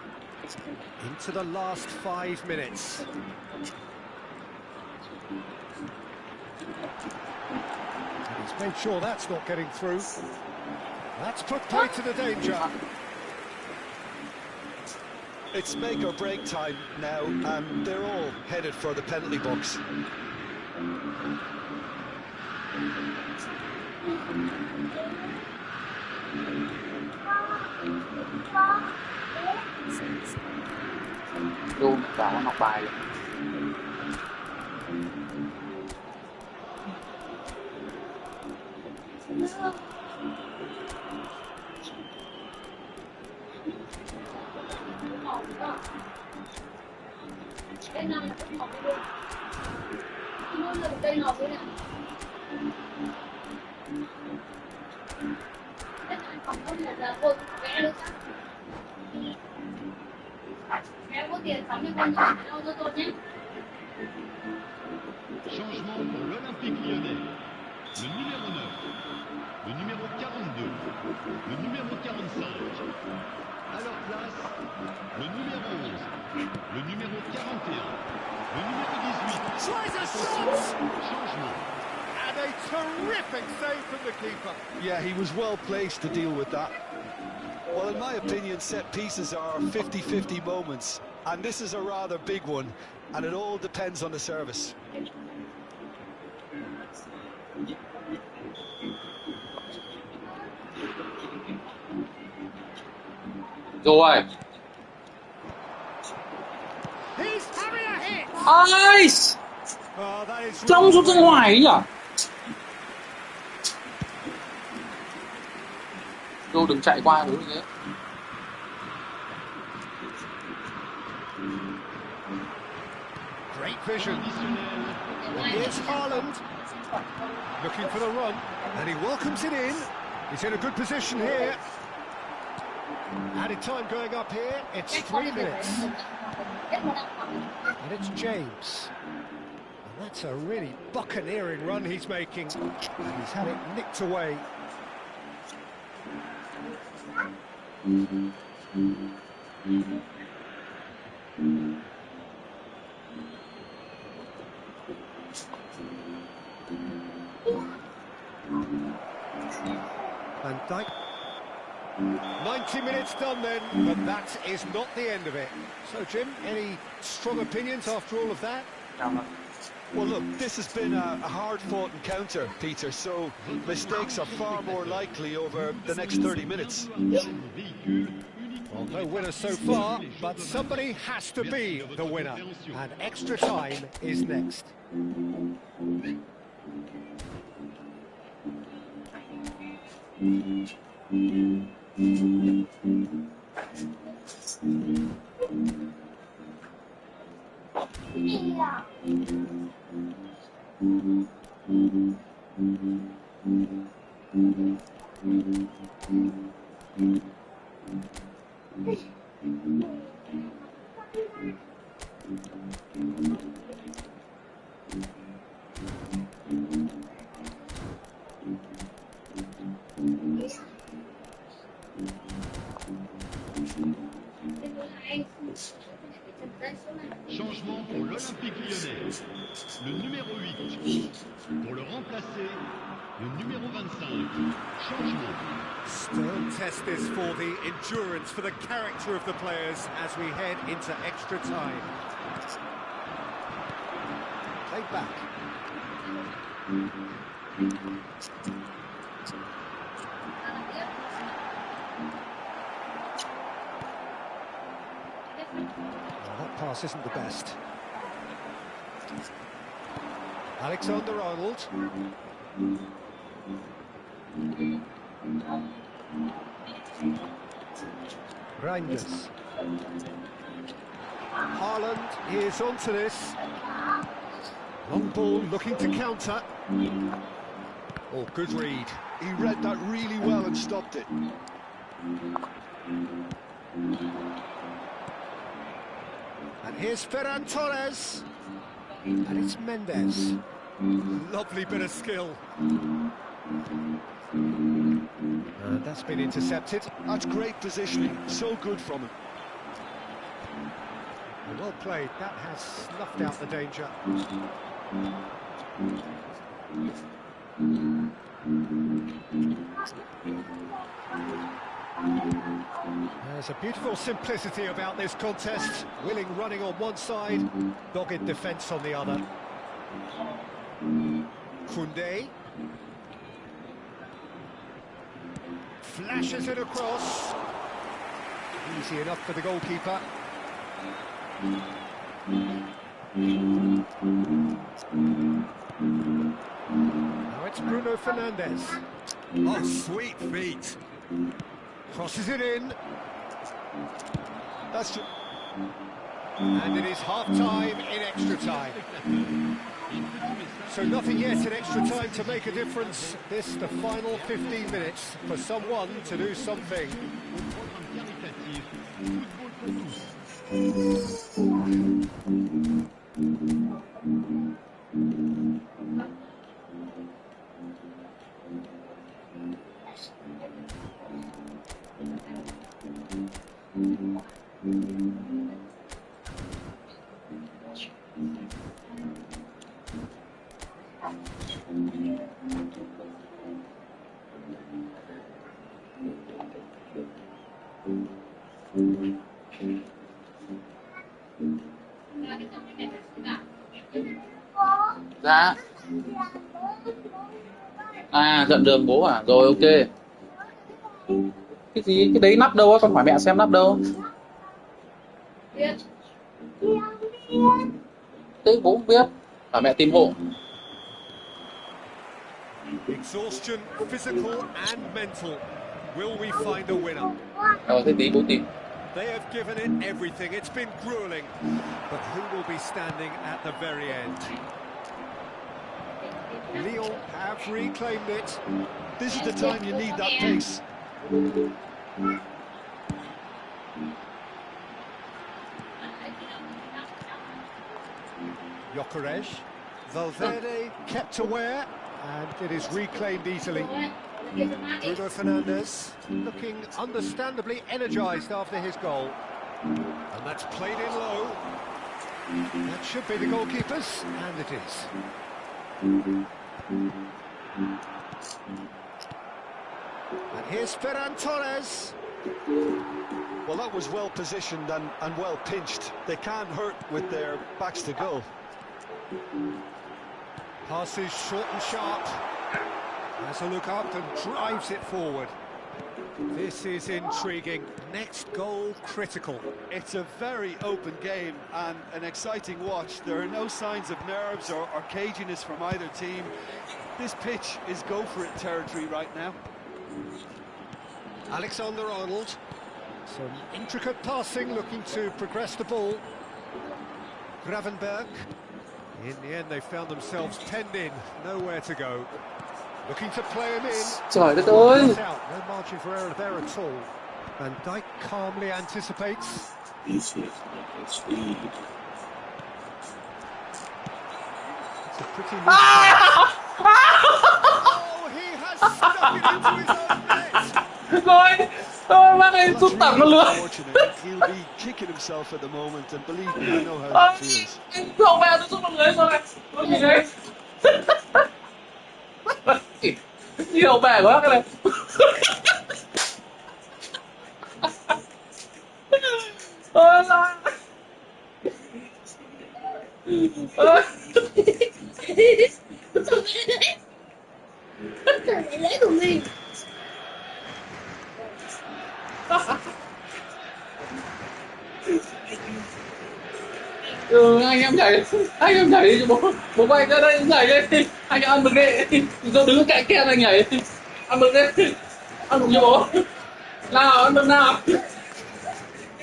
Into the last 5 minutes. And he's made sure that's not getting through. That's put play to the danger. It's make or break time now, and they're all headed for the penalty box. Luôn vào nó học bài luôn. Cái nào là cũng học được. Nó là một cây ngọc đấy nè. Cái này học không nhận là cô vẽ được sao? Vẽ có tiền sắm cho con nhỏ đâu cho tôi nhé. Changement pour l'Olympique Lyonnais. Le numéro 9, le numéro 42, le numéro 45. À leur place, le numéro 11, le numéro 41, le numéro 18. Tries a shot! Changement. And a terrific save from the keeper. Yeah, he was well placed to deal with that. Well, in my opinion, set pieces are 50-50 moments, and this is a rather big one, and it all depends on the service. Rồi. He's having a hit! Ai, Oh, that is trong sút ra ngoài ấy nhỉ? Đâu đừng chạy qua thứ như thế. Great vision. Here's Haaland. Looking for the run. And he welcomes it in. He's in a good position here. Added time going up here. It's 3 minutes. And it's James. And that's a really buccaneering run he's making. And he's had it nicked away. Van Dijk. 90 minutes done then, but that is not the end of it. So, Jim, any strong opinions after all of that? Well, look, this has been a hard-fought encounter, Peter, so mistakes are far more likely over the next 30 minutes. Well, no winner so far, but somebody has to be the winner. And extra time is next. Pour le remplacer, le numéro 25. Changement. Stern test this for the endurance, for the character of the players as we head into extra time. Play back. Well, that pass isn't the best. Alexander-Arnold. Reinders. Haaland is onto this. Long ball looking to counter. Oh, good read. He read that really well and stopped it. And here's Ferran Torres. And it's Mendes. Lovely bit of skill. And that's been intercepted. That's great positioning. So good from him. Well played. That has snuffed out the danger. There's a beautiful simplicity about this contest. Willing running on one side, dogged defence on the other. Koundé. Flashes it across. Easy enough for the goalkeeper. Now it's Bruno Fernandes. Oh, sweet feet. Crosses it in. That's just... And it is half-time in extra time. So nothing yet in extra time to make a difference. This, the final 15 minutes, for someone to do something. Dạ. À, dẫn đường bố à? Rồi, ok. Cái gì? Cái đấy nắp đâu á? Con hỏi mẹ xem nắp đâu. Thế bố không biết. Hỏi mẹ tìm hộ. Exhaustion, physical and mental. Will we find a winner? Thế tí bố tìm. They have given it everything. It's been grueling. But who will be standing at the very end? Lyon have reclaimed it. This is the time you need that pace. Gyökeres. Valverde kept aware, and it is reclaimed easily. Bruno Fernandes looking understandably energised after his goal. And that's played in low. That should be the goalkeeper's, and it is. And here's Ferran Torres. Well, that was well positioned and well pinched. They can't hurt with their backs to goal. Passes short and sharp. Has a look up and drives it forward. This is intriguing. Next goal critical. It's a very open game and an exciting watch. There are no signs of nerves or caginess from either team. This pitch is go-for-it territory right now. Alexander-Arnold. Some intricate passing, looking to progress the ball. Gravenberch. In the end, they found themselves penned in, nowhere to go. Looking to play him in. Trời đất ơi! No margin for error there at all. Van Dijk calmly anticipates. This is speed. It's a pretty loose pass. Oh, he has stuck it into his own net. Rồi, bác ấy sút tẩm vào lưới. He'll be kicking himself at the moment, and believe me, I know how that feels. Cậu mẹ tôi sút vào lưới rồi. Tôi nhìn đấy. Chi đầu bể quá cái này. Ôi giời. Ôi. Lấy của mình. Ừ, anh em nhảy đi, bố anh ra đây nhảy đi, anh ăn mừng đi, tôi đứng cạnh kia anh nhảy, ăn mừng đi, ăn mừng cho bố, nào ăn mừng nào,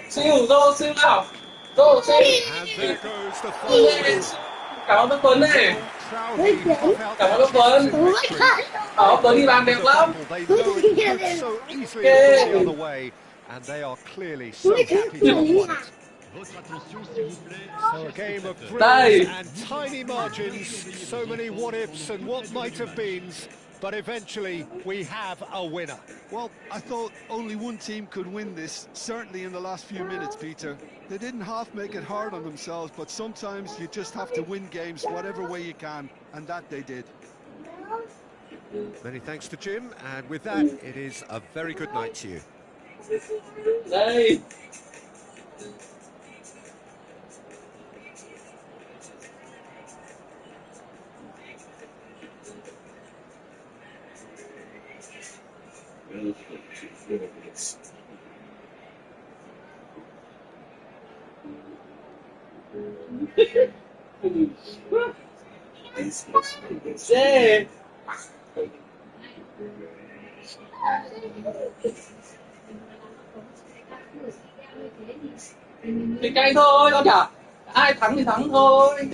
siêu nào, siêu, And there goes the fireworks. cảm ơn bác Tuấn đi, Trouty pop out cảm ơn their bác Tuấn, tips of victory. bác Tuấn đi làm đẹp lắm, They know it could so easily have gone the other way, and they are clearly so happy to have won it. Votre attention, s'il vous plaît, So a game of spectateurs. thrills and tiny margins, so many what-ifs and what might have beens, but eventually we have a winner. Well, I thought only one team could win this, certainly in the last few minutes, Peter. They didn't half make it hard on themselves, but sometimes you just have to win games whatever way you can, and that they did. Many thanks to Jim, and with that, it is a very good night to you. đây. Yeah. Thì cay thôi con nhở, ai thắng thì thắng thôi.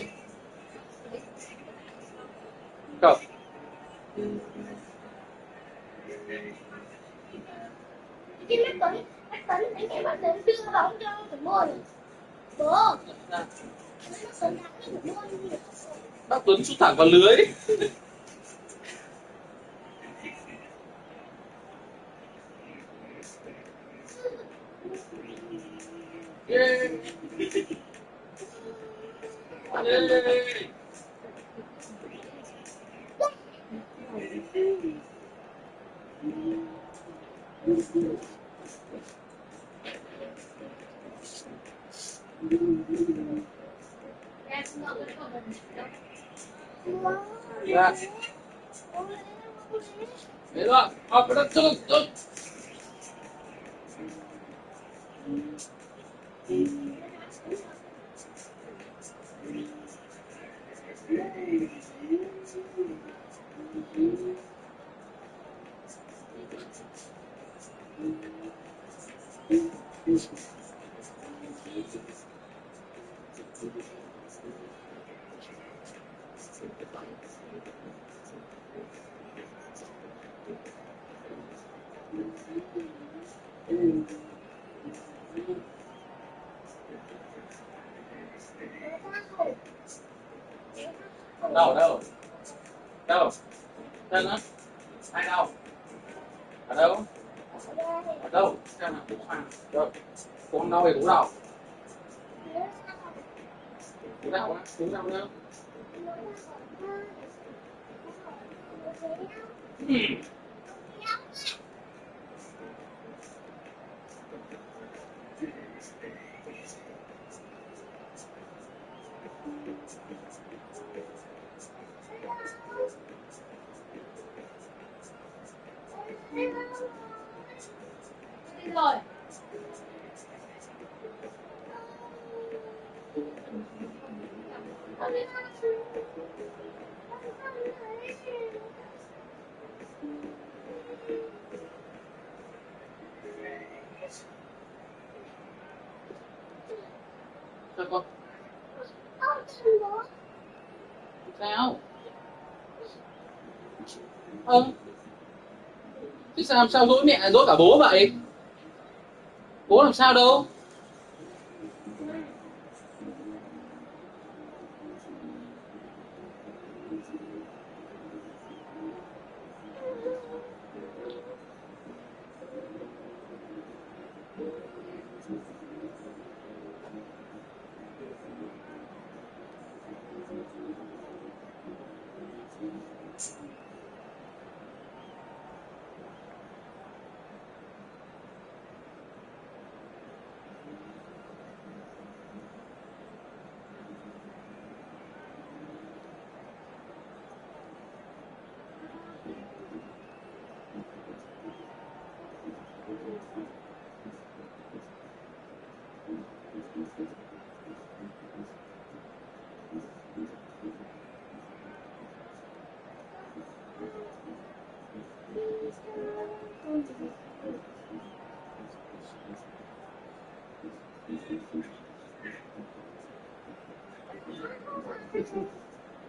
Cậu Cái mắt Tuấn anh em bạn Tuấn đưa bóng cho thủ môn. Bố. Mắt Tuấn thắng thủ môn. bác Tuấn sút thẳng vào lưới. Yeah. Yeah. Dạ. Đấy rồi, học cái đất chân. Đâu đâu đâu chân á, ai đâu, ở đâu, ở đâu xem nào, đâu con đâu thì cũng đâu, cũng đâu á, cũng đâu đâu. Đi rồi. Sao con? Sao? Thế sao làm sao dỗi mẹ dỗi cả bố vậy? Bố làm sao đâu?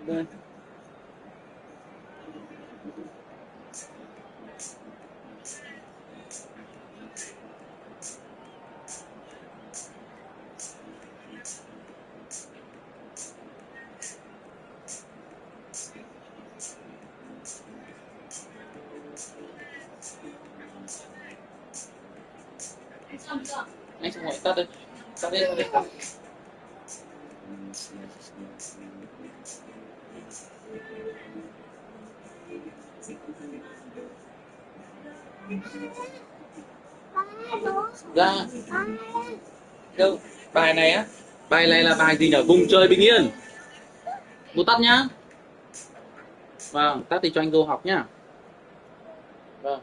Đây. Anh xong rồi tắt đi. Tắt đi, tắt đi, tắt đi. Ra đâu bài này á, bài này là bài gì nhở? Vùng trời bình yên. Bố tắt nhá. Vâng, tắt thì cho anh vô học nhá. Vâng.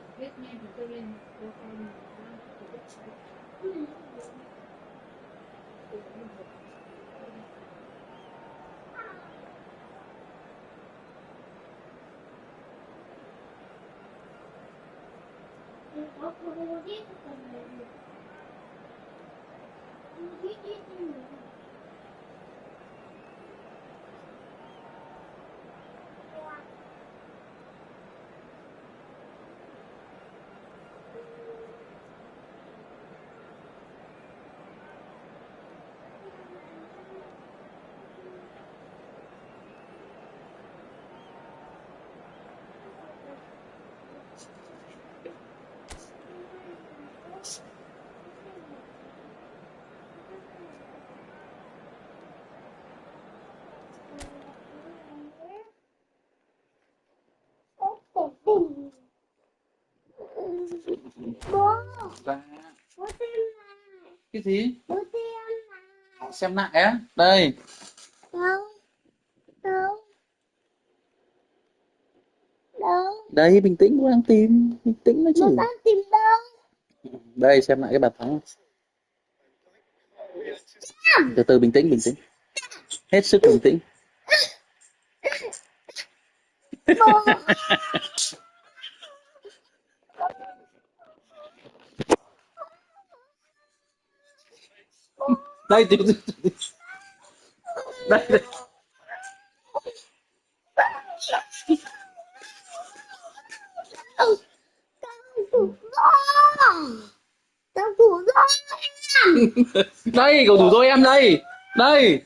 Bố, Ra. bố xem lại, Cái gì? bố xem lại. Xem lại á. Đây. Đâu, đâu, đâu, Đây, bình tĩnh, bố đang tìm. Bình tĩnh nó chứ. bố đang tìm đâu? Đây, xem lại cái bàn thắng. Từ từ, bình tĩnh, bình tĩnh. Hết sức bình tĩnh. Bố, Đây, từ từ. Đây, đây. tao thủ rồi. Đây, cầu thủ đôi em đây. Đây.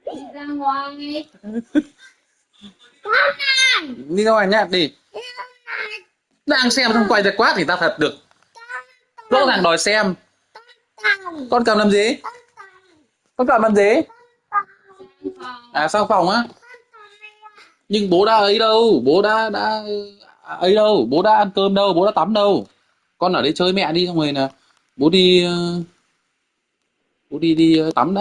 Đi ra ngoài. Đi ra ngoài nhá, đi. Đang xem xong quay ra quát thì ta thật được. Rõ ràng đòi xem. Con cầm làm gì? Con cầm làm gì? À, sang phòng á? Nhưng bố đã ấy đâu, bố đã ấy đâu, bố đã ăn cơm đâu, bố đã tắm đâu. Con ở đây chơi mẹ đi xong rồi là bố đi tắm đã.